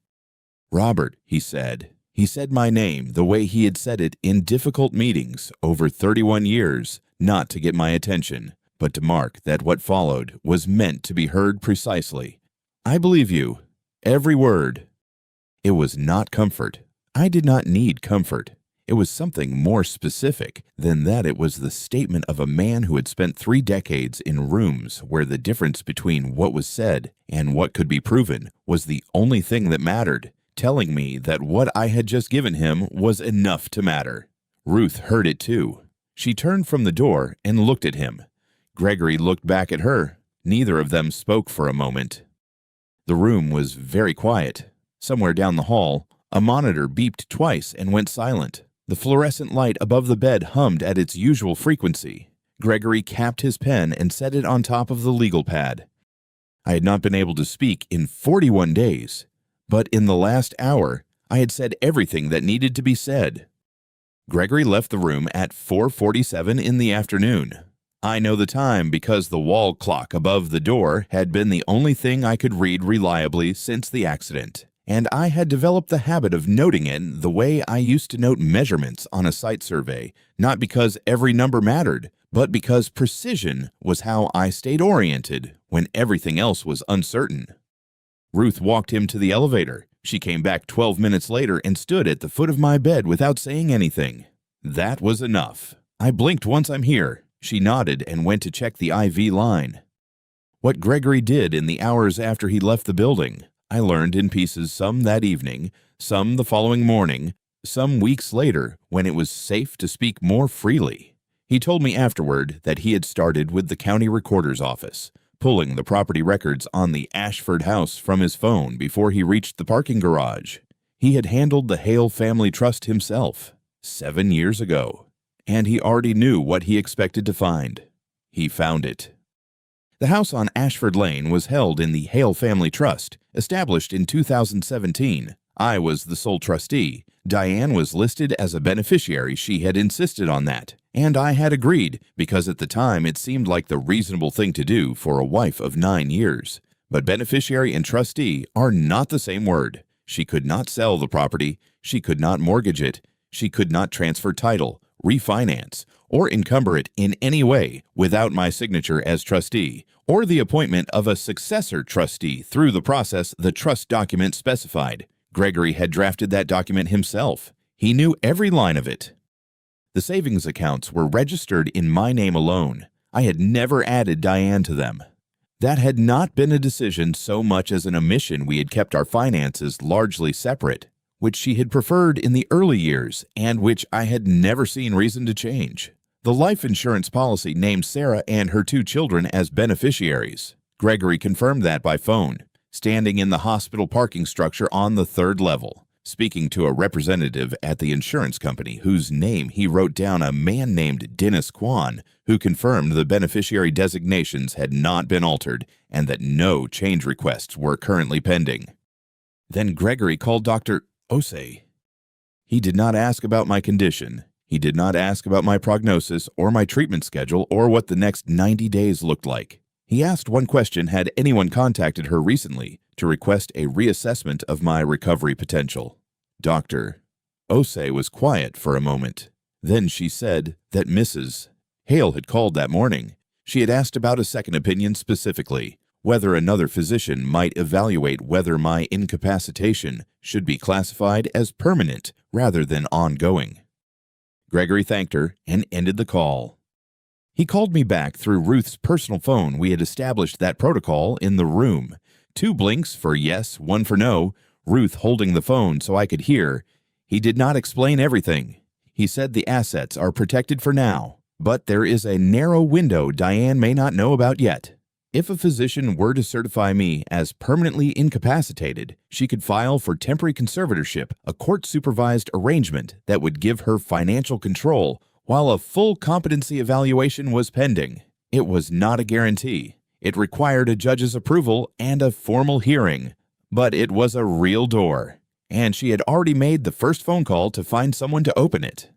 [SPEAKER 1] Robert, he said. He said my name the way he had said it in difficult meetings over 31 years, not to get my attention, but to mark that what followed was meant to be heard precisely. I believe you. Every word. It was not comfort. I did not need comfort. It was something more specific than that. It was the statement of a man who had spent 3 decades in rooms where the difference between what was said and what could be proven was the only thing that mattered, telling me that what I had just given him was enough to matter. Ruth heard it too. She turned from the door and looked at him. Gregory looked back at her. Neither of them spoke for a moment. The room was very quiet. Somewhere down the hall, a monitor beeped twice and went silent. The fluorescent light above the bed hummed at its usual frequency. Gregory capped his pen and set it on top of the legal pad. I had not been able to speak in 41 days, but in the last hour, I had said everything that needed to be said. Gregory left the room at 4:47 in the afternoon. I know the time because the wall clock above the door had been the only thing I could read reliably since the accident, and I had developed the habit of noting it the way I used to note measurements on a site survey, not because every number mattered, but because precision was how I stayed oriented when everything else was uncertain. Ruth walked him to the elevator. She came back 12 minutes later and stood at the foot of my bed without saying anything. That was enough. I blinked once I'm here. She nodded and went to check the IV line. What Gregory did in the hours after he left the building, I learned in pieces, some that evening, some the following morning, some weeks later when it was safe to speak more freely. He told me afterward that he had started with the county recorder's office, pulling the property records on the Ashford house from his phone before he reached the parking garage. He had handled the Hale family trust himself 7 years ago, and he already knew what he expected to find. He found it. The house on Ashford Lane was held in the Hale Family Trust, established in 2017. I was the sole trustee. Diane was listed as a beneficiary. She had insisted on that, and I had agreed because at the time it seemed like the reasonable thing to do for a wife of 9 years. But beneficiary and trustee are not the same word. She could not sell the property. She could not mortgage it. She could not transfer title, refinance, or encumber it in any way without my signature as trustee, or the appointment of a successor trustee through the process the trust document specified. Gregory had drafted that document himself. He knew every line of it. The savings accounts were registered in my name alone. I had never added Diane to them. That had not been a decision so much as an omission. We had kept our finances largely separate, which she had preferred in the early years and which I had never seen reason to change. The life insurance policy named Sarah and her 2 children as beneficiaries. Gregory confirmed that by phone, standing in the hospital parking structure on the 3rd level, speaking to a representative at the insurance company whose name he wrote down, a man named Dennis Kwan, who confirmed the beneficiary designations had not been altered and that no change requests were currently pending. Then Gregory called Dr. Osei. He did not ask about my condition. He did not ask about my prognosis or my treatment schedule or what the next 90 days looked like. He asked one question: had anyone contacted her recently to request a reassessment of my recovery potential? Dr. Osei was quiet for a moment. Then she said that Mrs. Hale had called that morning. She had asked about a second opinion specifically, whether another physician might evaluate whether my incapacitation should be classified as permanent rather than ongoing. Gregory thanked her and ended the call. He called me back through Ruth's personal phone. We had established that protocol in the room. 2 blinks for yes, 1 for no, Ruth holding the phone so I could hear. He did not explain everything. He said the assets are protected for now, but there is a narrow window Diane may not know about yet. If a physician were to certify me as permanently incapacitated, she could file for temporary conservatorship, a court-supervised arrangement that would give her financial control while a full competency evaluation was pending. It was not a guarantee. It required a judge's approval and a formal hearing, but it was a real door, and she had already made the first phone call to find someone to open it.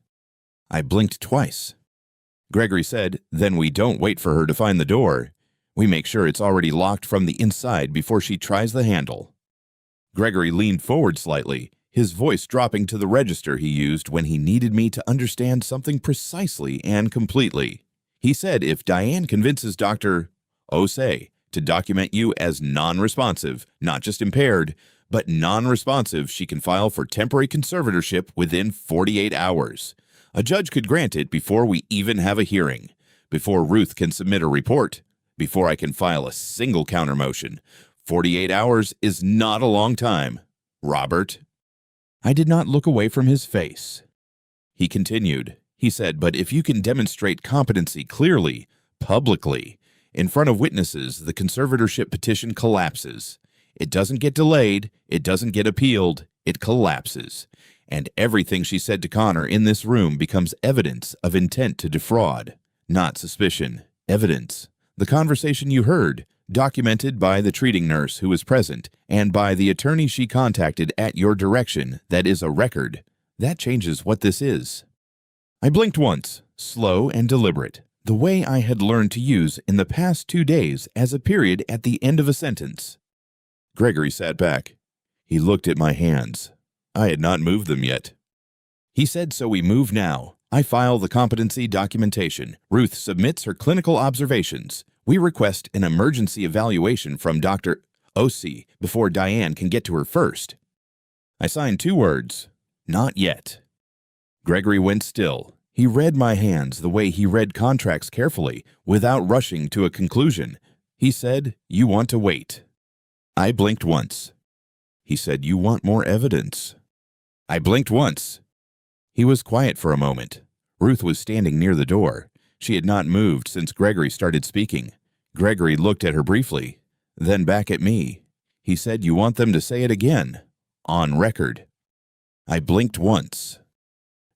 [SPEAKER 1] I blinked twice. Gregory said, "Then we don't wait for her to find the door. We make sure it's already locked from the inside before she tries the handle." Gregory leaned forward slightly, his voice dropping to the register he used when he needed me to understand something precisely and completely. He said, "If Diane convinces Dr. Osei to document you as non-responsive, not just impaired, but non-responsive, she can file for temporary conservatorship within 48 hours. A judge could grant it before we even have a hearing, before Ruth can submit a report, before I can file a single counter motion. 48 hours is not a long time, Robert." I did not look away from his face. He continued. He said, "But if you can demonstrate competency clearly, publicly, in front of witnesses, the conservatorship petition collapses. It doesn't get delayed. It doesn't get appealed. It collapses. And everything she said to Connor in this room becomes evidence of intent to defraud, not suspicion. Evidence. The conversation you heard, documented by the treating nurse who was present and by the attorney she contacted at your direction, that is a record. That changes what this is." I blinked once, slow and deliberate, the way I had learned to use in the past 2 days as a period at the end of a sentence. Gregory sat back. He looked at my hands. I had not moved them yet. He said, "So we move now. I file the competency documentation. Ruth submits her clinical observations. We request an emergency evaluation from Dr. Osei before Diane can get to her first." I signed 2 words, "Not yet." Gregory went still. He read my hands the way he read contracts carefully, without rushing to a conclusion. He said, "You want to wait." I blinked once. He said, "You want more evidence." I blinked once. He was quiet for a moment. Ruth was standing near the door. She had not moved since Gregory started speaking. Gregory looked at her briefly, then back at me. He said, "You want them to say it again. On record." I blinked once.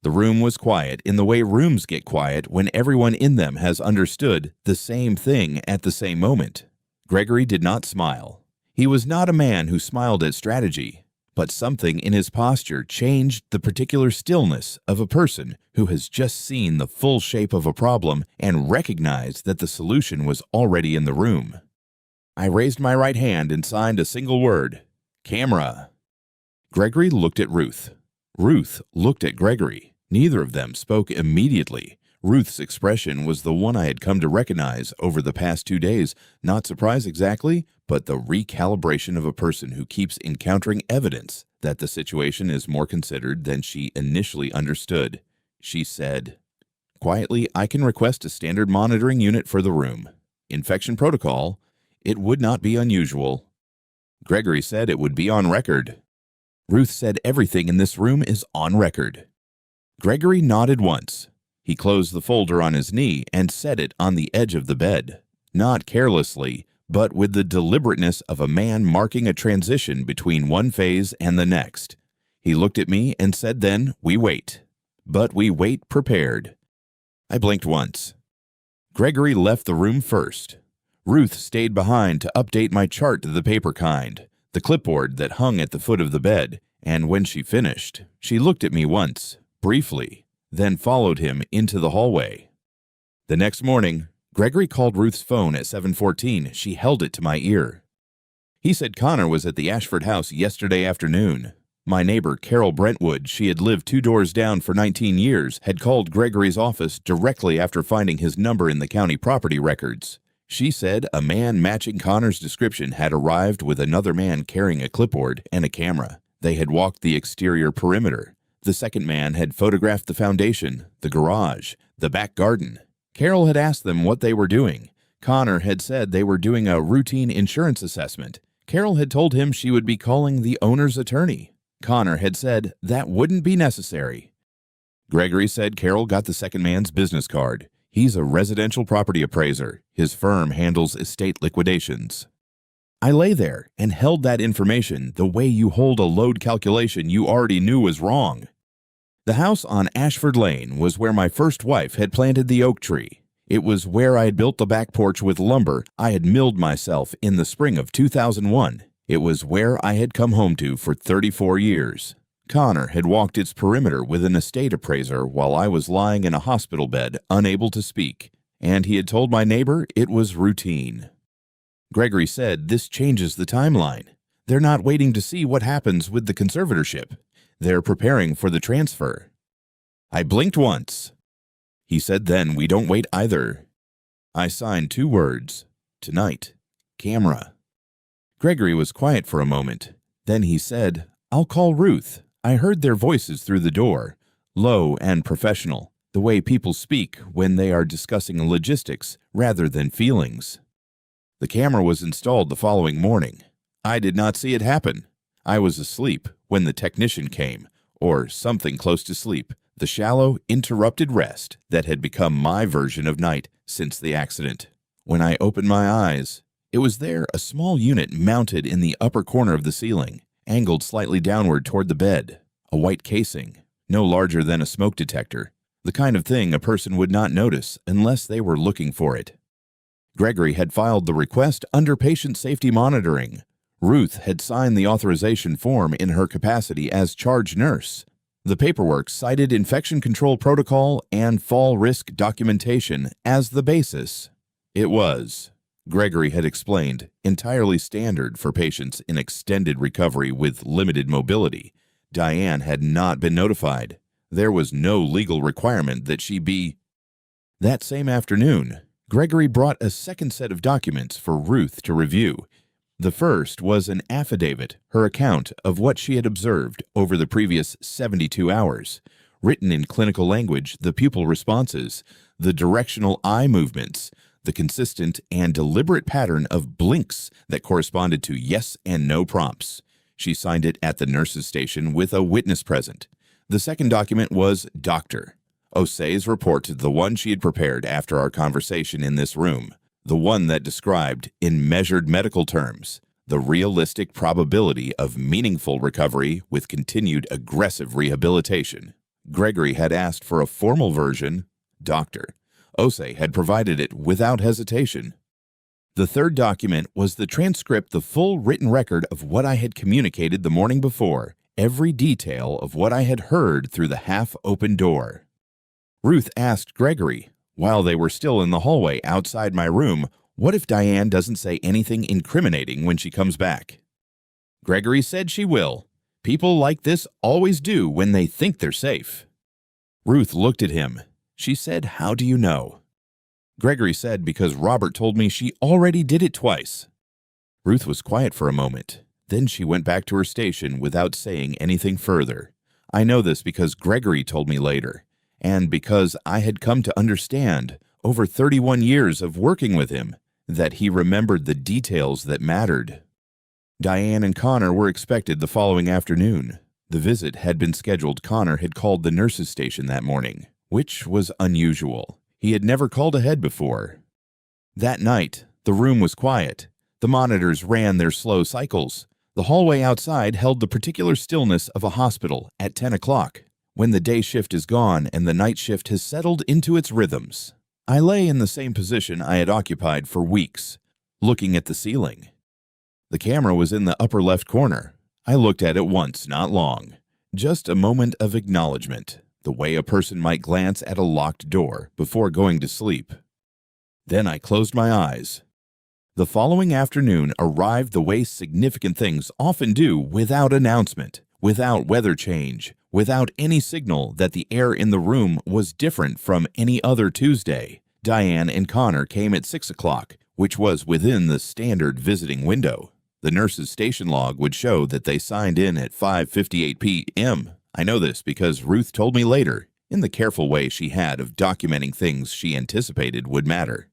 [SPEAKER 1] The room was quiet in the way rooms get quiet when everyone in them has understood the same thing at the same moment. Gregory did not smile. He was not a man who smiled at strategy, but something in his posture changed the particular stillness of a person who has just seen the full shape of a problem and recognized that the solution was already in the room. I raised my right hand and signed a single word, "Camera." Gregory looked at Ruth. Ruth looked at Gregory. Neither of them spoke immediately. Ruth's expression was the one I had come to recognize over the past 2 days. Not surprise exactly, but the recalibration of a person who keeps encountering evidence that the situation is more considered than she initially understood. She said, quietly, "I can request a standard monitoring unit for the room. Infection protocol. It would not be unusual." Gregory said it would be on record. Ruth said everything in this room is on record. Gregory nodded once. He closed the folder on his knee and set it on the edge of the bed, not carelessly, but with the deliberateness of a man marking a transition between one phase and the next. He looked at me and said then, "We wait. But we wait prepared." I blinked once. Gregory left the room first. Ruth stayed behind to update my chart to the paper kind, the clipboard that hung at the foot of the bed, and when she finished, she looked at me once, briefly, then followed him into the hallway. The next morning, Gregory called Ruth's phone at 7:14. She held it to my ear. He said Connor was at the Ashford house yesterday afternoon. My neighbor, Carol Brentwood, she had lived 2 doors down for 19 years, had called Gregory's office directly after finding his number in the county property records. She said a man matching Connor's description had arrived with another man carrying a clipboard and a camera. They had walked the exterior perimeter. The second man had photographed the foundation, the garage, the back garden. Carol had asked them what they were doing. Connor had said they were doing a routine insurance assessment. Carol had told him she would be calling the owner's attorney. Connor had said that wouldn't be necessary. Gregory said Carol got the second man's business card. He's a residential property appraiser. His firm handles estate liquidations. I lay there and held that information the way you hold a load calculation you already knew was wrong. The house on Ashford Lane was where my first wife had planted the oak tree. It was where I had built the back porch with lumber I had milled myself in the spring of 2001. It was where I had come home to for 34 years. Connor had walked its perimeter with an estate appraiser while I was lying in a hospital bed, unable to speak, and he had told my neighbor it was routine. Gregory said this changes the timeline. They're not waiting to see what happens with the conservatorship. They're preparing for the transfer. I blinked once. He said then we don't wait either. I signed 2 words. Tonight. Camera. Gregory was quiet for a moment. Then he said, "I'll call Ruth." I heard their voices through the door, low and professional, the way people speak when they are discussing logistics rather than feelings. The camera was installed the following morning. I did not see it happen. I was asleep when the technician came, or something close to sleep, the shallow, interrupted rest that had become my version of night since the accident. When I opened my eyes, it was there, a small unit mounted in the upper corner of the ceiling, angled slightly downward toward the bed, a white casing, no larger than a smoke detector, the kind of thing a person would not notice unless they were looking for it. Gregory had filed the request under patient safety monitoring. Ruth had signed the authorization form in her capacity as charge nurse. The paperwork cited infection control protocol and fall risk documentation as the basis. It was, Gregory had explained, entirely standard for patients in extended recovery with limited mobility. Diane had not been notified. There was no legal requirement that she be. That same afternoon, Gregory brought a second set of documents for Ruth to review. The first was an affidavit, her account of what she had observed over the previous 72 hours, written in clinical language, the pupil responses, the directional eye movements, the consistent and deliberate pattern of blinks that corresponded to yes and no prompts. She signed it at the nurse's station with a witness present. The second document was Doctor. Osei's report, the one she had prepared after our conversation in this room, the one that described, in measured medical terms, the realistic probability of meaningful recovery with continued aggressive rehabilitation. Gregory had asked for a formal version, Doctor. Osei had provided it without hesitation. The third document was the transcript, the full written record of what I had communicated the morning before, every detail of what I had heard through the half-open door. Ruth asked Gregory, while they were still in the hallway outside my room, what if Diane doesn't say anything incriminating when she comes back? Gregory said she will. People like this always do when they think they're safe. Ruth looked at him. She said, "How do you know?" Gregory said, "Because Robert told me she already did it twice." Ruth was quiet for a moment. Then she went back to her station without saying anything further. I know this because Gregory told me later, and because I had come to understand, over 31 years of working with him, that he remembered the details that mattered. Diane and Connor were expected the following afternoon. The visit had been scheduled. Connor had called the nurse's station that morning, which was unusual. He had never called ahead before. That night, the room was quiet. The monitors ran their slow cycles. The hallway outside held the particular stillness of a hospital at 10 o'clock, when the day shift is gone and the night shift has settled into its rhythms. I lay in the same position I had occupied for weeks, looking at the ceiling. The camera was in the upper left corner. I looked at it once, not long. Just a moment of acknowledgement, the way a person might glance at a locked door before going to sleep. Then I closed my eyes. The following afternoon arrived the way significant things often do, without announcement, without weather change, without any signal that the air in the room was different from any other Tuesday. Diane and Connor came at 6 o'clock, which was within the standard visiting window. The nurse's station log would show that they signed in at 5:58 p.m. I know this because Ruth told me later, in the careful way she had of documenting things she anticipated would matter.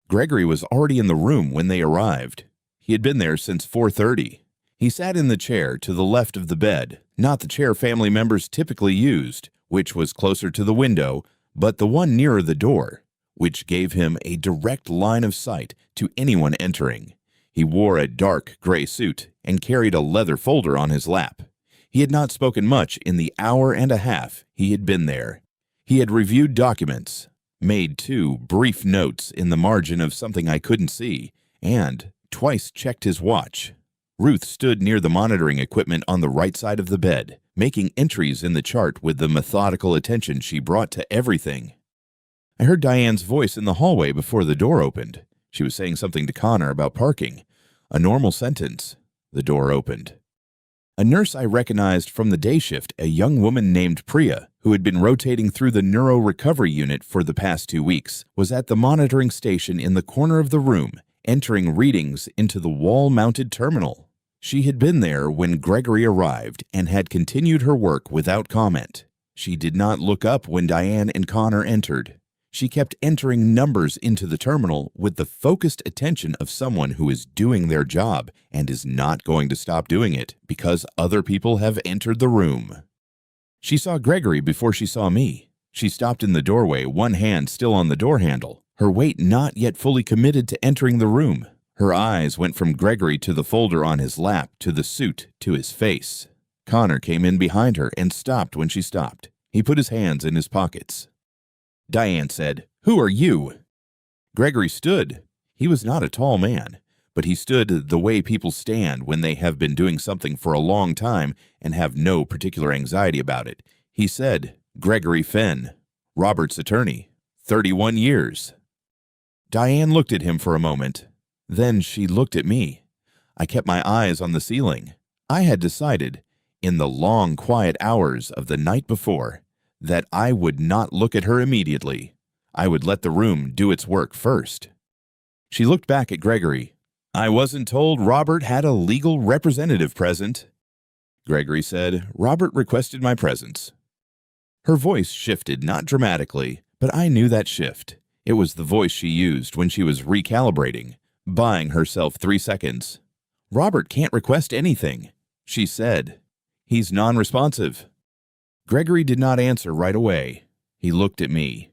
[SPEAKER 1] Gregory was already in the room when they arrived. He had been there since 4:30. He sat in the chair to the left of the bed, not the chair family members typically used, which was closer to the window, but the one nearer the door, which gave him a direct line of sight to anyone entering. He wore a dark gray suit and carried a leather folder on his lap. He had not spoken much in the hour and a half he had been there. He had reviewed documents, made 2 brief notes in the margin of something I couldn't see, and twice checked his watch. Ruth stood near the monitoring equipment on the right side of the bed, making entries in the chart with the methodical attention she brought to everything. I heard Diane's voice in the hallway before the door opened. She was saying something to Connor about parking. A normal sentence. The door opened. A nurse I recognized from the day shift, a young woman named Priya, who had been rotating through the neuro recovery unit for the past 2 weeks, was at the monitoring station in the corner of the room, entering readings into the wall-mounted terminal. She had been there when Gregory arrived and had continued her work without comment. She did not look up when Diane and Connor entered. She kept entering numbers into the terminal with the focused attention of someone who is doing their job and is not going to stop doing it because other people have entered the room. She saw Gregory before she saw me. She stopped in the doorway, one hand still on the door handle, her weight not yet fully committed to entering the room. Her eyes went from Gregory to the folder on his lap, to the suit, to his face. Connor came in behind her and stopped when she stopped. He put his hands in his pockets. Diane said, "Who are you?" Gregory stood. He was not a tall man, but he stood the way people stand when they have been doing something for a long time and have no particular anxiety about it. He said, "Gregory Fenn, Robert's attorney, 31 years. Diane looked at him for a moment. Then she looked at me. I kept my eyes on the ceiling. I had decided, in the long, quiet hours of the night before, that I would not look at her immediately. I would let the room do its work first. She looked back at Gregory. "I wasn't told Robert had a legal representative present." Gregory said, "Robert requested my presence." Her voice shifted, not dramatically, but I knew that shift. It was the voice she used when she was recalibrating, buying herself 3 seconds. "Robert can't request anything," she said. "He's non-responsive." Gregory did not answer right away. He looked at me.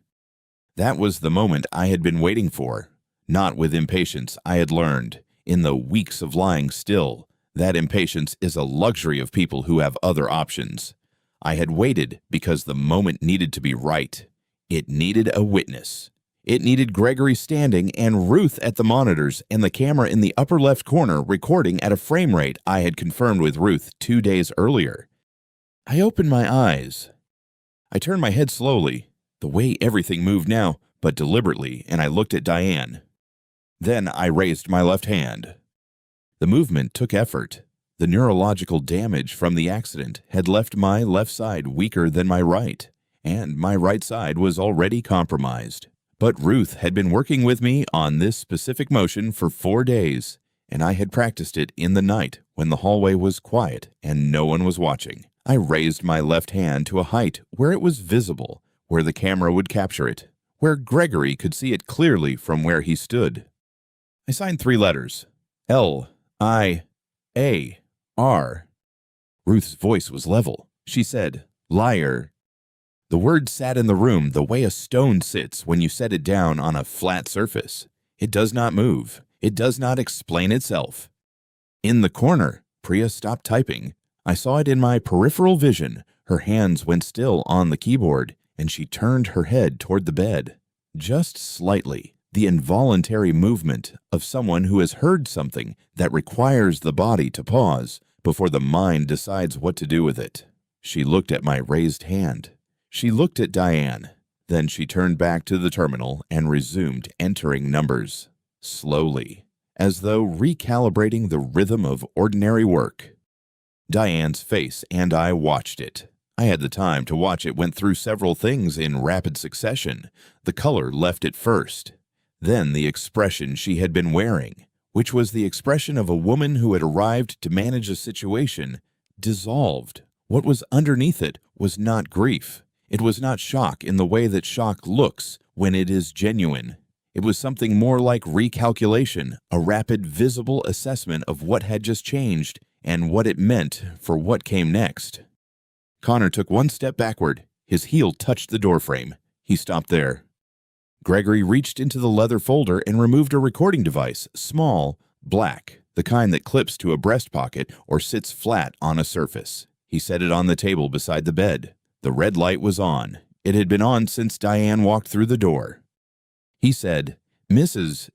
[SPEAKER 1] That was the moment I had been waiting for. Not with impatience, I had learned, in the weeks of lying still, that impatience is a luxury of people who have other options. I had waited because the moment needed to be right. It needed a witness. It needed Gregory standing and Ruth at the monitors and the camera in the upper left corner recording at a frame rate I had confirmed with Ruth 2 days earlier. I opened my eyes. I turned my head slowly, the way everything moved now, but deliberately, and I looked at Diane. Then I raised my left hand. The movement took effort. The neurological damage from the accident had left my left side weaker than my right, and my right side was already compromised. But Ruth had been working with me on this specific motion for 4 days, and I had practiced it in the night when the hallway was quiet and no one was watching. I raised my left hand to a height where it was visible, where the camera would capture it, where Gregory could see it clearly from where he stood. I signed 3 letters, L-I-A-R. Ruth's voice was level. She said, "Liar." The word sat in the room the way a stone sits when you set it down on a flat surface. It does not move. It does not explain itself. In the corner, Priya stopped typing. I saw it in my peripheral vision. Her hands went still on the keyboard, and she turned her head toward the bed. Just slightly, the involuntary movement of someone who has heard something that requires the body to pause before the mind decides what to do with it. She looked at my raised hand. She looked at Diane. Then she turned back to the terminal and resumed entering numbers, slowly, as though recalibrating the rhythm of ordinary work. Diane's face and I watched it. I had the time to watch it went through several things in rapid succession. The color left it first. Then the expression she had been wearing, which was the expression of a woman who had arrived to manage a situation, dissolved. What was underneath it was not grief. It was not shock in the way that shock looks when it is genuine. It was something more like recalculation, a rapid, visible assessment of what had just changed and what it meant for what came next. Connor took 1 step backward. His heel touched the doorframe. He stopped there. Gregory reached into the leather folder and removed a recording device, small, black, the kind that clips to a breast pocket or sits flat on a surface. He set it on the table beside the bed. The red light was on. It had been on since Diane walked through the door. He said, "Mrs.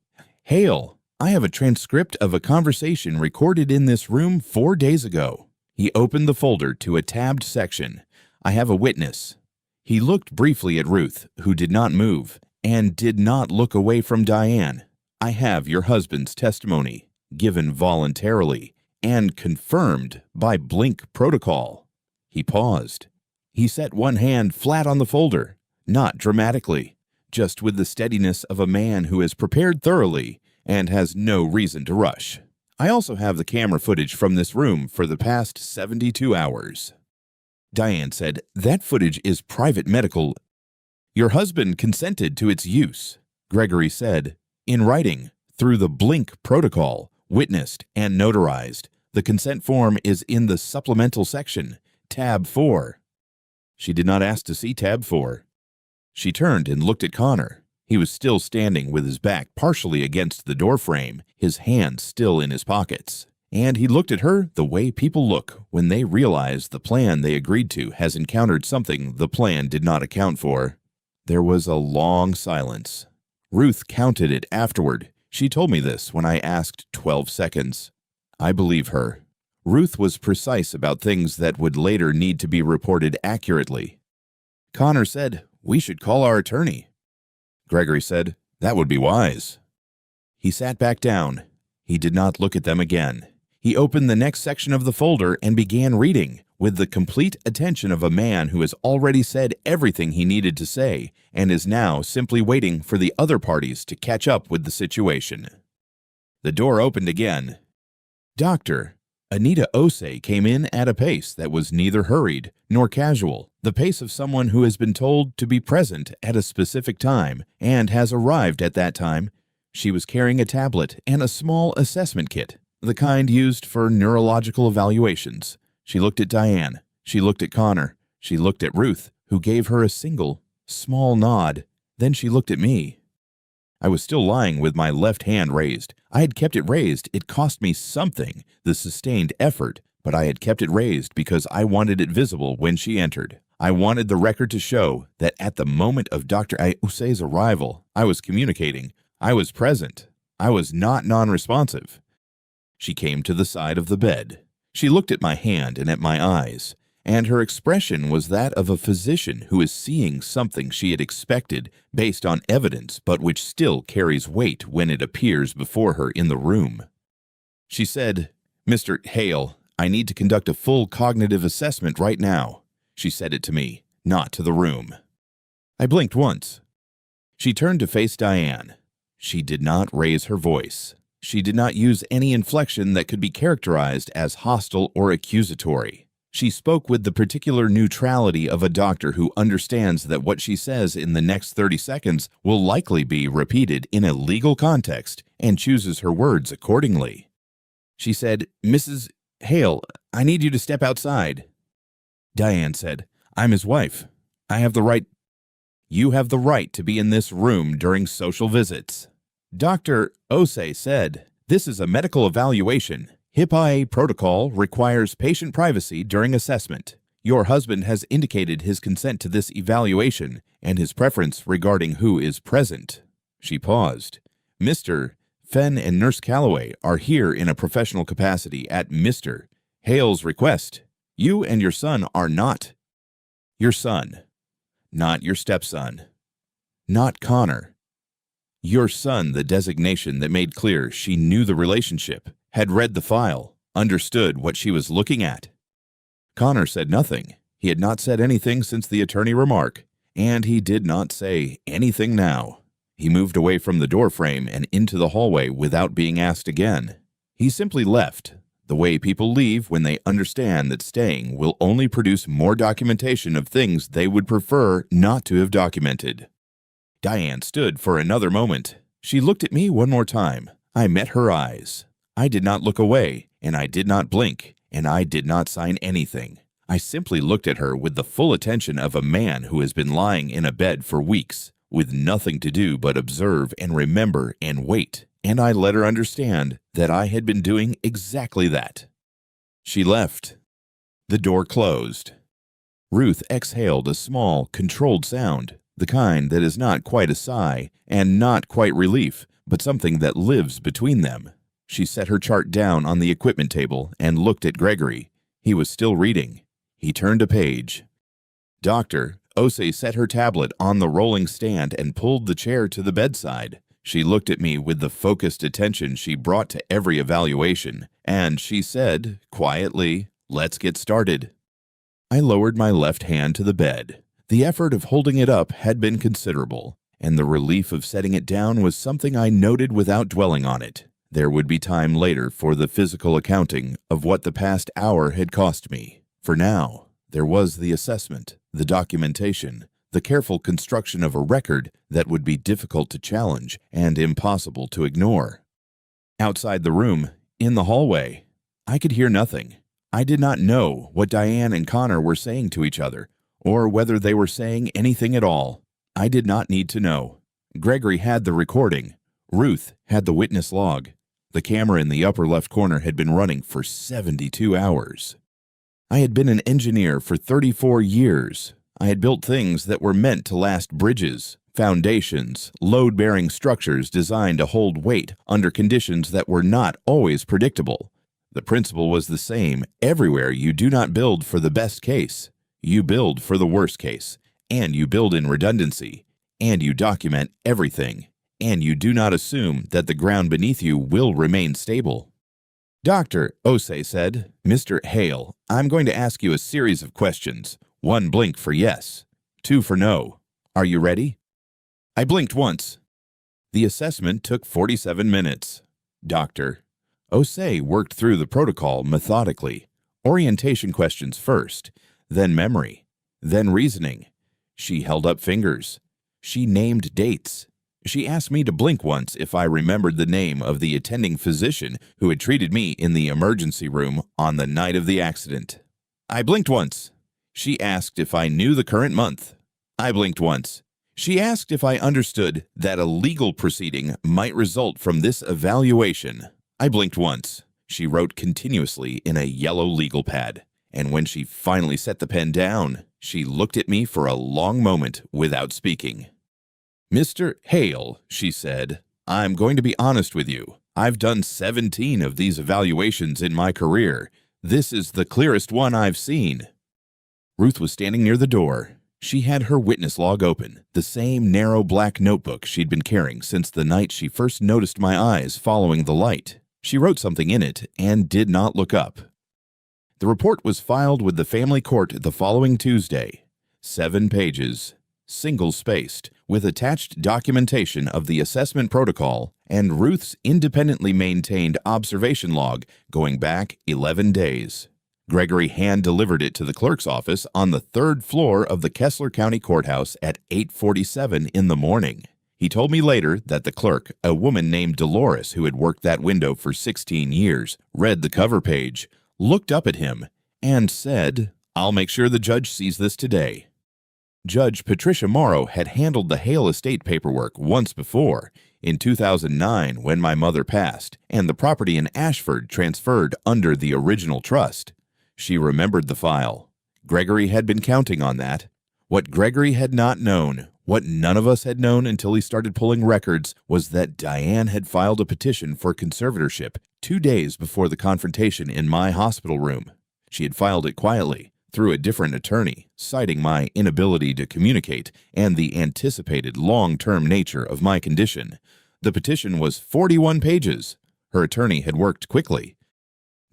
[SPEAKER 1] Hale, I have a transcript of a conversation recorded in this room 4 days ago." He opened the folder to a tabbed section. "I have a witness." He looked briefly at Ruth, who did not move, and did not look away from Diane. "I have your husband's testimony, given voluntarily, and confirmed by Blink protocol." He paused. He set one hand flat on the folder, not dramatically, just with the steadiness of a man who has prepared thoroughly and has no reason to rush. "I also have the camera footage from this room for the past 72 hours. Diane said, "That footage is private medical. Your husband consented to its use." Gregory said, "In writing, through the Blink protocol, witnessed and notarized. The consent form is in the supplemental section, tab 4. She did not ask to see tab 4. She turned and looked at Connor. He was still standing with his back partially against the doorframe, his hands still in his pockets. And he looked at her the way people look when they realize the plan they agreed to has encountered something the plan did not account for. There was a long silence. Ruth counted it afterward. She told me this when I asked 12 seconds. I believe her. Ruth was precise about things that would later need to be reported accurately. Connor said, "We should call our attorney." Gregory said, "That would be wise." He sat back down. He did not look at them again. He opened the next section of the folder and began reading, with the complete attention of a man who has already said everything he needed to say and is now simply waiting for the other parties to catch up with the situation. The door opened again. "Doctor, Anita Osei came in at a pace that was neither hurried nor casual, the pace of someone who has been told to be present at a specific time and has arrived at that time. She was carrying a tablet and a small assessment kit, the kind used for neurological evaluations. She looked at Diane. She looked at Connor. She looked at Ruth, who gave her a single, small nod. Then she looked at me. I was still lying with my left hand raised. I had kept it raised. It cost me something, the sustained effort, but I had kept it raised because I wanted it visible when she entered. I wanted the record to show that at the moment of Dr. Osei's arrival, I was communicating. I was present. I was not non-responsive. She came to the side of the bed. She looked at my hand and at my eyes, and her expression was that of a physician who is seeing something she had expected based on evidence but which still carries weight when it appears before her in the room. She said, "Mr. Hale, I need to conduct a full cognitive assessment right now." She said it to me, not to the room. I blinked once. She turned to face Diane. She did not raise her voice. She did not use any inflection that could be characterized as hostile or accusatory. She spoke with the particular neutrality of a doctor who understands that what she says in the next 30 seconds will likely be repeated in a legal context and chooses her words accordingly. She said, "Mrs. Hale, I need you to step outside." Diane said, "I'm his wife. I have the right." "You have the right to be in this room during social visits." Dr. Osei said, "This is a medical evaluation. HIPAA protocol requires patient privacy during assessment. Your husband has indicated his consent to this evaluation and his preference regarding who is present." She paused. "Mr. Fenn and Nurse Calloway are here in a professional capacity at Mr. Hale's request. You and your son are not. Your son, not your stepson, not Connor. Your son," the designation that made clear she knew the relationship, had read the file, understood what she was looking at. Connor said nothing. He had not said anything since the attorney remark, and he did not say anything now. He moved away from the doorframe and into the hallway without being asked again. He simply left, the way people leave when they understand that staying will only produce more documentation of things they would prefer not to have documented. Diane stood for another moment. She looked at me one more time. I met her eyes. I did not look away, and I did not blink, and I did not sign anything. I simply looked at her with the full attention of a man who has been lying in a bed for weeks, with nothing to do but observe and remember and wait, and I let her understand that I had been doing exactly that. She left. The door closed. Ruth exhaled a small, controlled sound, the kind that is not quite a sigh and not quite relief, but something that lives between them. She set her chart down on the equipment table and looked at Gregory. He was still reading. He turned a page. Dr. Osei set her tablet on the rolling stand and pulled the chair to the bedside. She looked at me with the focused attention she brought to every evaluation, and she said, quietly, "Let's get started." I lowered my left hand to the bed. The effort of holding it up had been considerable, and the relief of setting it down was something I noted without dwelling on it. There would be time later for the physical accounting of what the past hour had cost me. For now, there was the assessment, the documentation, the careful construction of a record that would be difficult to challenge and impossible to ignore. Outside the room, in the hallway, I could hear nothing. I did not know what Diane and Connor were saying to each other, or whether they were saying anything at all. I did not need to know. Gregory had the recording. Ruth had the witness log. The camera in the upper left corner had been running for 72 hours. I had been an engineer for 34 years. I had built things that were meant to last: bridges, foundations, load-bearing structures designed to hold weight under conditions that were not always predictable. The principle was the same everywhere. You do not build for the best case. You build for the worst case, and you build in redundancy, and you document everything, and you do not assume that the ground beneath you will remain stable. Dr. Osei said, "Mr. Hale, I'm going to ask you a series of questions. 1 blink for yes, 2 for no. Are you ready?" I blinked once. The assessment took 47 minutes. Doctor: Osei worked through the protocol methodically. Orientation questions first, then memory, then reasoning. She held up fingers. She named dates. She asked me to blink once if I remembered the name of the attending physician who had treated me in the emergency room on the night of the accident. I blinked once. She asked if I knew the current month. I blinked once. She asked if I understood that a legal proceeding might result from this evaluation. I blinked once. She wrote continuously in a yellow legal pad, and when she finally set the pen down, she looked at me for a long moment without speaking. "Mr. Hale," she said, "I'm going to be honest with you. I've done 17 of these evaluations in my career. This is the clearest one I've seen." Ruth was standing near the door. She had her witness log open, the same narrow black notebook she'd been carrying since the night she first noticed my eyes following the light. She wrote something in it and did not look up. The report was filed with the family court the following Tuesday. 7 pages, single-spaced, with attached documentation of the assessment protocol and Ruth's independently maintained observation log going back 11 days. Gregory hand-delivered it to the clerk's office on the 3rd floor of the Kessler County Courthouse at 8:47 in the morning. He told me later that the clerk, a woman named Dolores who had worked that window for 16 years, read the cover page, looked up at him, and said, "I'll make sure the judge sees this today." Judge Patricia Morrow had handled the Hale estate paperwork once before, in 2009 when my mother passed, and the property in Ashford transferred under the original trust. She remembered the file. Gregory had been counting on that. What Gregory had not known, what none of us had known until he started pulling records, was that Diane had filed a petition for conservatorship 2 days before the confrontation in my hospital room. She had filed it quietly, through a different attorney, citing my inability to communicate and the anticipated long-term nature of my condition. The petition was 41 pages. Her attorney had worked quickly.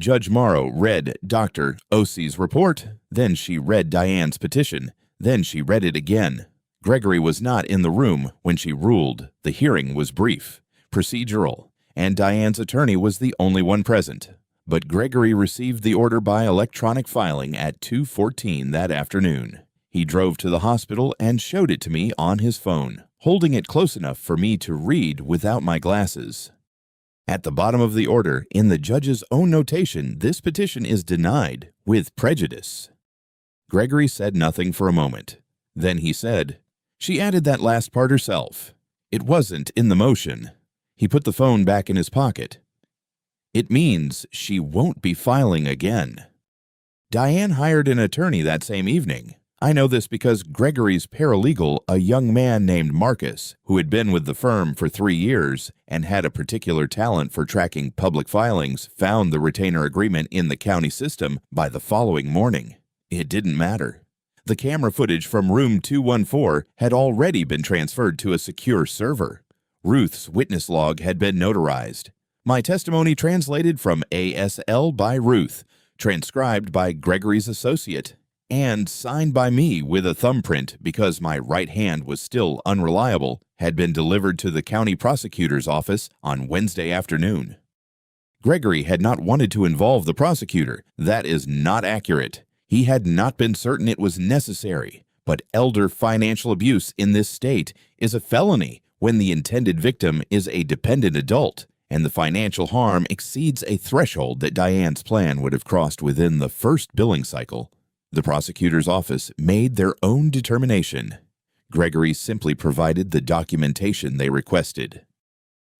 [SPEAKER 1] Judge Morrow read Dr. Osei's report, then she read Diane's petition, then she read it again. Gregory was not in the room when she ruled. The hearing was brief, procedural, and Diane's attorney was the only one present. But Gregory received the order by electronic filing at 2:14 that afternoon. He drove to the hospital and showed it to me on his phone, holding it close enough for me to read without my glasses. At the bottom of the order, in the judge's own notation, this petition is denied with prejudice. Gregory said nothing for a moment. Then he said, "She added that last part herself. It wasn't in the motion." He put the phone back in his pocket. "It means she won't be filing again." Diane hired an attorney that same evening. I know this because Gregory's paralegal, a young man named Marcus, who had been with the firm for 3 years and had a particular talent for tracking public filings, found the retainer agreement in the county system by the following morning. It didn't matter. The camera footage from room 214 had already been transferred to a secure server. Ruth's witness log had been notarized. My testimony translated from ASL by Ruth, transcribed by Gregory's associate, and signed by me with a thumbprint because my right hand was still unreliable, had been delivered to the county prosecutor's office on Wednesday afternoon. Gregory had not wanted to involve the prosecutor. That is not accurate. He had not been certain it was necessary, but elder financial abuse in this state is a felony when the intended victim is a dependent adult, and the financial harm exceeds a threshold that Diane's plan would have crossed within the first billing cycle. The prosecutor's office made their own determination. Gregory simply provided the documentation they requested.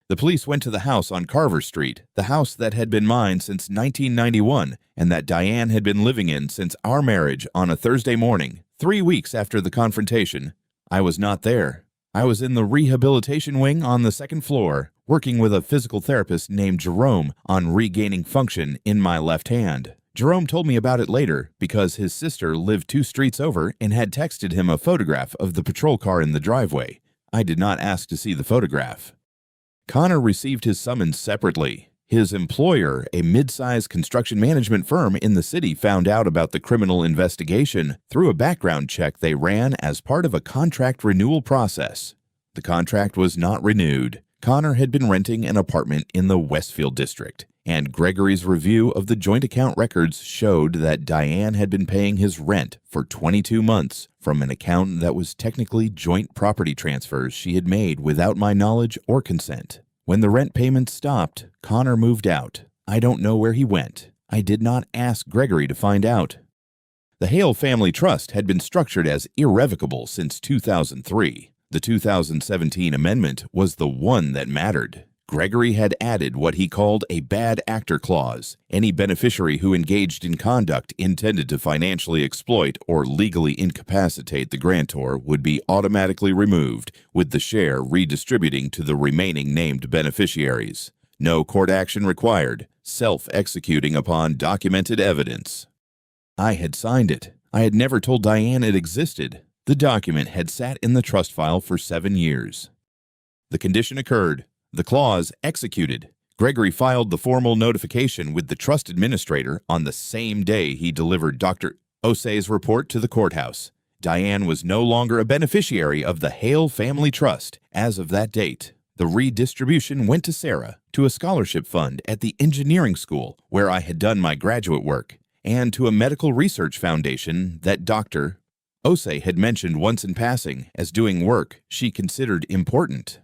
[SPEAKER 1] The police went to the house on Carver Street, the house that had been mine since 1991 and that Diane had been living in since our marriage, on a Thursday morning, 3 weeks after the confrontation. I was not there. I was in the rehabilitation wing on the 2nd floor, working with a physical therapist named Jerome on regaining function in my left hand. Jerome told me about it later because his sister lived 2 streets over and had texted him a photograph of the patrol car in the driveway. I did not ask to see the photograph. Connor received his summons separately. His employer, a mid-sized construction management firm in the city, found out about the criminal investigation through a background check they ran as part of a contract renewal process. The contract was not renewed. Connor had been renting an apartment in the Westfield district. and Gregory's review of the joint account records showed that Diane had been paying his rent for 22 months from an account that was technically joint property transfers she had made without my knowledge or consent. When the rent payments stopped, Connor moved out. I don't know where he went. I did not ask Gregory to find out. The Hale Family Trust had been structured as irrevocable since 2003. The 2017 amendment was the one that mattered. Gregory had added what he called a bad actor clause. Any beneficiary who engaged in conduct intended to financially exploit or legally incapacitate the grantor would be automatically removed, with the share redistributing to the remaining named beneficiaries. No court action required, self-executing upon documented evidence. I had signed it. I had never told Diane it existed. The document had sat in the trust file for 7 years. The condition occurred. The clause executed. Gregory filed the formal notification with the trust administrator on the same day he delivered Dr. Osei's report to the courthouse. Diane was no longer a beneficiary of the Hale Family Trust as of that date. The redistribution went to Sarah, to a scholarship fund at the engineering school where I had done my graduate work, and to a medical research foundation that Dr. Osei had mentioned once in passing as doing work she considered important.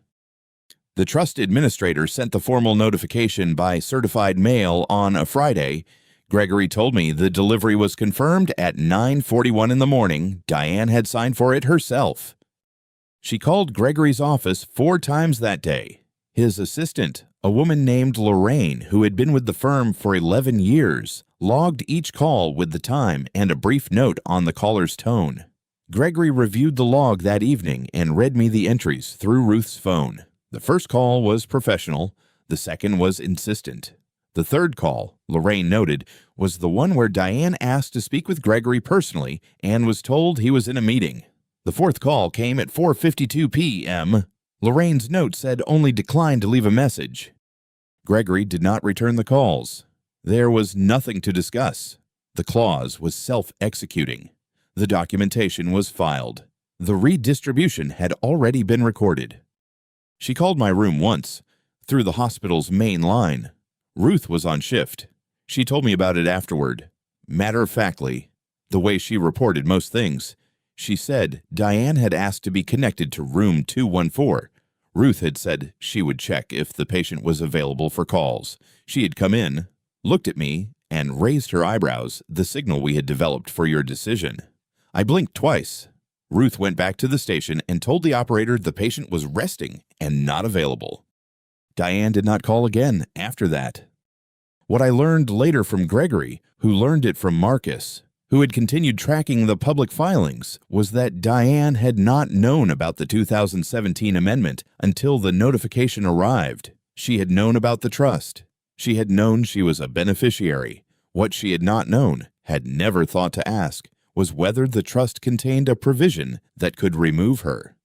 [SPEAKER 1] The trust administrator sent the formal notification by certified mail on a Friday. Gregory told me the delivery was confirmed at 9:41 in the morning. Diane had signed for it herself. She called Gregory's office 4 times that day. His assistant, a woman named Lorraine, who had been with the firm for 11 years, logged each call with the time and a brief note on the caller's tone. Gregory reviewed the log that evening and read me the entries through Ruth's phone. The first call was professional. The second was insistent. The third call, Lorraine noted, was the one where Diane asked to speak with Gregory personally and was told he was in a meeting. The fourth call came at 4:52 p.m. Lorraine's note said only declined to leave a message. Gregory did not return the calls. There was nothing to discuss. The clause was self-executing. The documentation was filed. The redistribution had already been recorded. She called my room once, through the hospital's main line. Ruth was on shift. She told me about it afterward. Matter-of-factly, the way she reported most things. She said Diane had asked to be connected to room 214. Ruth had said she would check if the patient was available for calls. She had come in, looked at me, and raised her eyebrows, the signal we had developed for your decision. I blinked twice. Ruth went back to the station and told the operator the patient was resting and not available. Diane did not call again after that. What I learned later from Gregory, who learned it from Marcus, who had continued tracking the public filings, was that Diane had not known about the 2017 amendment until the notification arrived. She had known about the trust. She had known she was a beneficiary. What she had not known, had never thought to ask, was whether the trust contained a provision that could remove her.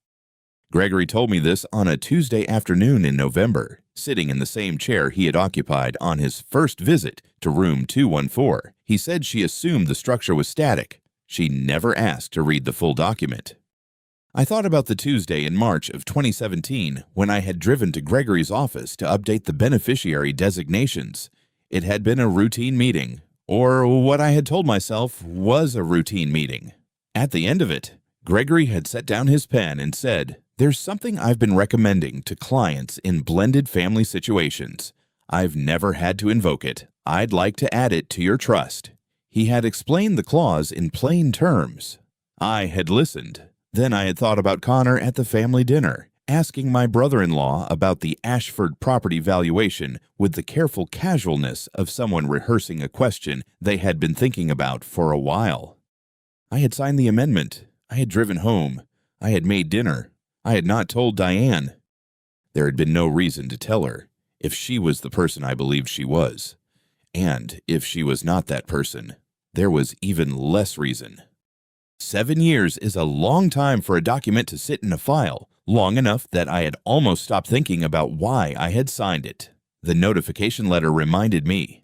[SPEAKER 1] Gregory told me this on a Tuesday afternoon in November, sitting in the same chair he had occupied on his first visit to room 214. He said she assumed the structure was static. She never asked to read the full document. I thought about the Tuesday in March of 2017 when I had driven to Gregory's office to update the beneficiary designations. It had been a routine meeting, or what I had told myself was a routine meeting. At the end of it, Gregory had set down his pen and said, "There's something I've been recommending to clients in blended family situations. I've never had to invoke it. I'd like to add it to your trust." He had explained the clause in plain terms. I had listened. Then I had thought about Connor at the family dinner, asking my brother-in-law about the Ashford property valuation with the careful casualness of someone rehearsing a question they had been thinking about for a while. I had signed the amendment. I had driven home. I had made dinner. I had not told Diane. There had been no reason to tell her, if she was the person I believed she was. And if she was not that person, there was even less reason. 7 years is a long time for a document to sit in a file, long enough that I had almost stopped thinking about why I had signed it. The notification letter reminded me.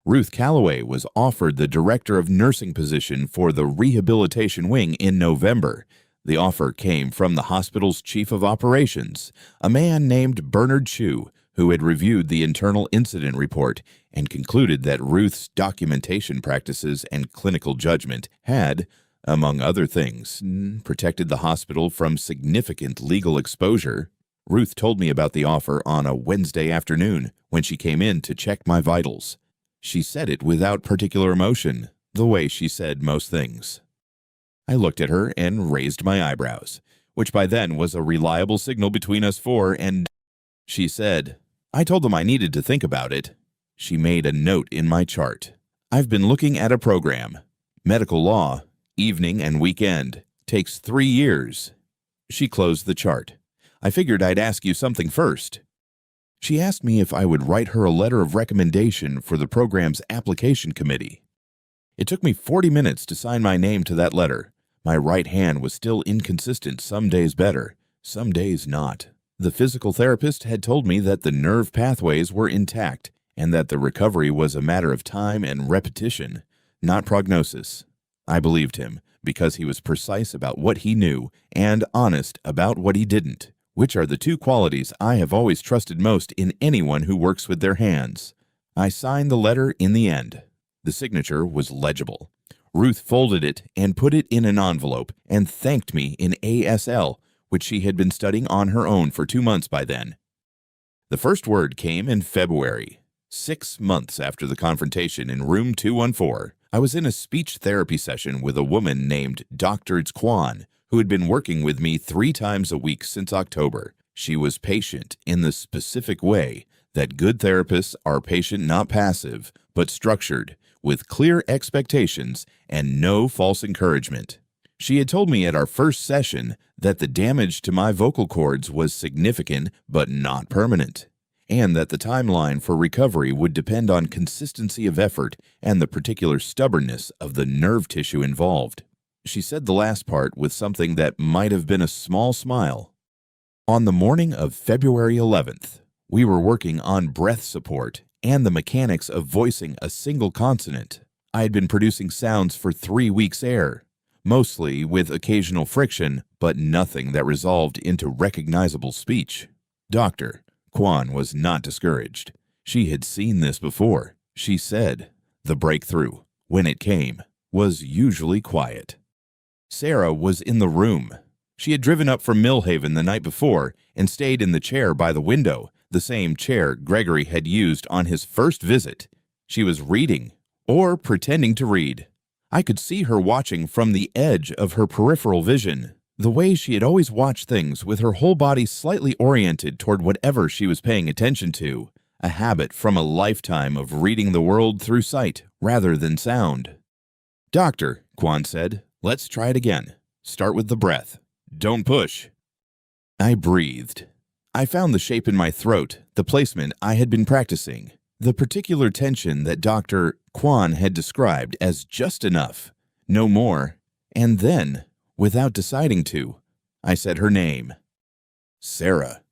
[SPEAKER 1] Ruth Calloway was offered the director of nursing position for the rehabilitation wing in November. The offer came from the hospital's chief of operations, a man named Bernard Chu, who had reviewed the internal incident report and concluded that Ruth's documentation practices and clinical judgment had, among other things, protected the hospital from significant legal exposure. Ruth told me about the offer on a Wednesday afternoon when she came in to check my vitals. She said it without particular emotion, the way she said most things. I looked at her and raised my eyebrows, which by then was a reliable signal between us four, and she said, I told them I needed to think about it. She made a note in my chart. I've been looking at a program. Medical law, evening and weekend, takes 3 years. She closed the chart. I figured I'd ask you something first. She asked me if I would write her a letter of recommendation for the program's application committee. It took me 40 minutes to sign my name to that letter. My right hand was still inconsistent, some days better, some days not. The physical therapist had told me that the nerve pathways were intact and that the recovery was a matter of time and repetition, not prognosis. I believed him because he was precise about what he knew and honest about what he didn't, which are the two qualities I have always trusted most in anyone who works with their hands. I signed the letter in the end. The signature was legible. Ruth folded it and put it in an envelope and thanked me in ASL, which she had been studying on her own for 2 months by then. The first word came in February, 6 months after the confrontation in room 214. I was in a speech therapy session with a woman named Dr. Kwan, who had been working with me 3 times a week since October. She was patient in the specific way that good therapists are patient, not passive, but structured, with clear expectations and no false encouragement. She had told me at our first session that the damage to my vocal cords was significant but not permanent, and that the timeline for recovery would depend on consistency of effort and the particular stubbornness of the nerve tissue involved. She said the last part with something that might have been a small smile. On the morning of February 11th, we were working on breath support and the mechanics of voicing a single consonant. I had been producing sounds for 3 weeks' air, mostly with occasional friction, but nothing that resolved into recognizable speech. Dr. Kwan was not discouraged. She had seen this before. She said the breakthrough, when it came, was usually quiet. Sarah was in the room. She had driven up from Millhaven the night before and stayed in the chair by the window, the same chair Gregory had used on his first visit. She was reading, or pretending to read. I could see her watching from the edge of her peripheral vision, the way she had always watched things, with her whole body slightly oriented toward whatever she was paying attention to, a habit from a lifetime of reading the world through sight rather than sound. Doctor, Kwan said, let's try it again. Start with the breath. Don't push. I breathed. I found the shape in my throat, the placement I had been practicing, the particular tension that Dr. Kwan had described as just enough, no more, and then, without deciding to, I said her name. Sarah.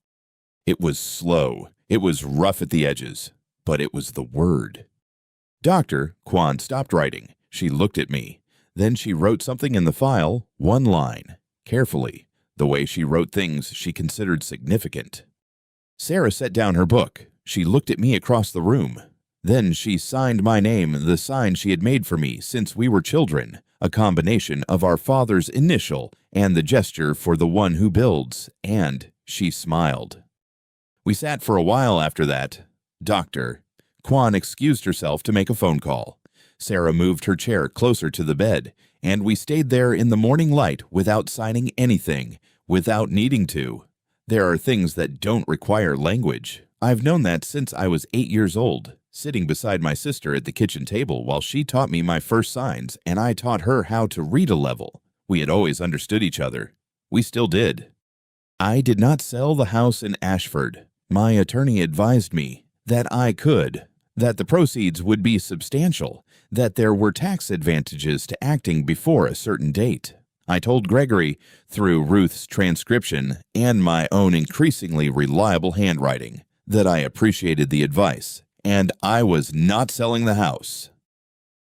[SPEAKER 1] It was slow, it was rough at the edges, but it was the word. Dr. Kwan stopped writing. She looked at me. Then she wrote something in the file, 1 line, carefully, the way she wrote things she considered significant. Sarah set down her book. She looked at me across the room. Then she signed my name, the sign she had made for me since we were children, a combination of our father's initial and the gesture for the one who builds, and she smiled. We sat for a while after that. Dr. Kwan excused herself to make a phone call. Sarah moved her chair closer to the bed, and we stayed there in the morning light without signing anything, without needing to. There are things that don't require language. I've known that since I was 8 years old, sitting beside my sister at the kitchen table while she taught me my first signs and I taught her how to read a level. We had always understood each other. We still did. I did not sell the house in Ashford. My attorney advised me that I could, that the proceeds would be substantial, that there were tax advantages to acting before a certain date. I told Gregory, through Ruth's transcription and my own increasingly reliable handwriting, that I appreciated the advice, and I was not selling the house.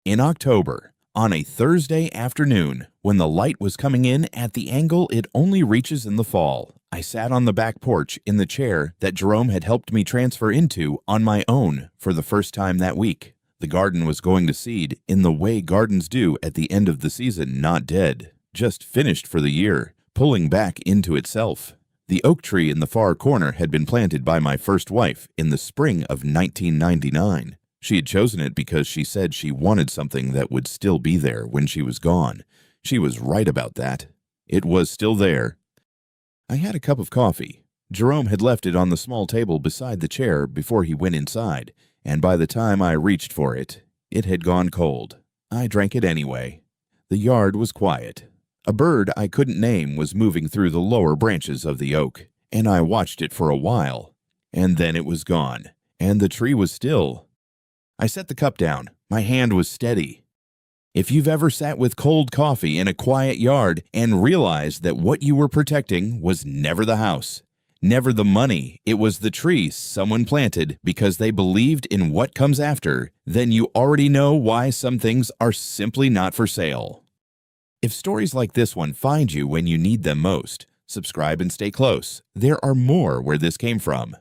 [SPEAKER 1] In October, on a Thursday afternoon, when the light was coming in at the angle it only reaches in the fall, I sat on the back porch in the chair that Jerome had helped me transfer into on my own for the first time that week. The garden was going to seed in the way gardens do at the end of the season, not dead, just finished for the year, pulling back into itself. The oak tree in the far corner had been planted by my first wife in the spring of 1999. She had chosen it because she said she wanted something that would still be there when she was gone. She was right about that. It was still there. I had a cup of coffee. Jerome had left it on the small table beside the chair before he went inside, and by the time I reached for it, it had gone cold. I drank it anyway. The yard was quiet. A bird I couldn't name was moving through the lower branches of the oak, and I watched it for a while. And then it was gone, and the tree was still. I set the cup down. My hand was steady. If you've ever sat with cold coffee in a quiet yard and realized that what you were protecting was never the house, never the money, it was the tree someone planted because they believed in what comes after, then you already know why some things are simply not for sale. If stories like this one find you when you need them most, subscribe and stay close. There are more where this came from.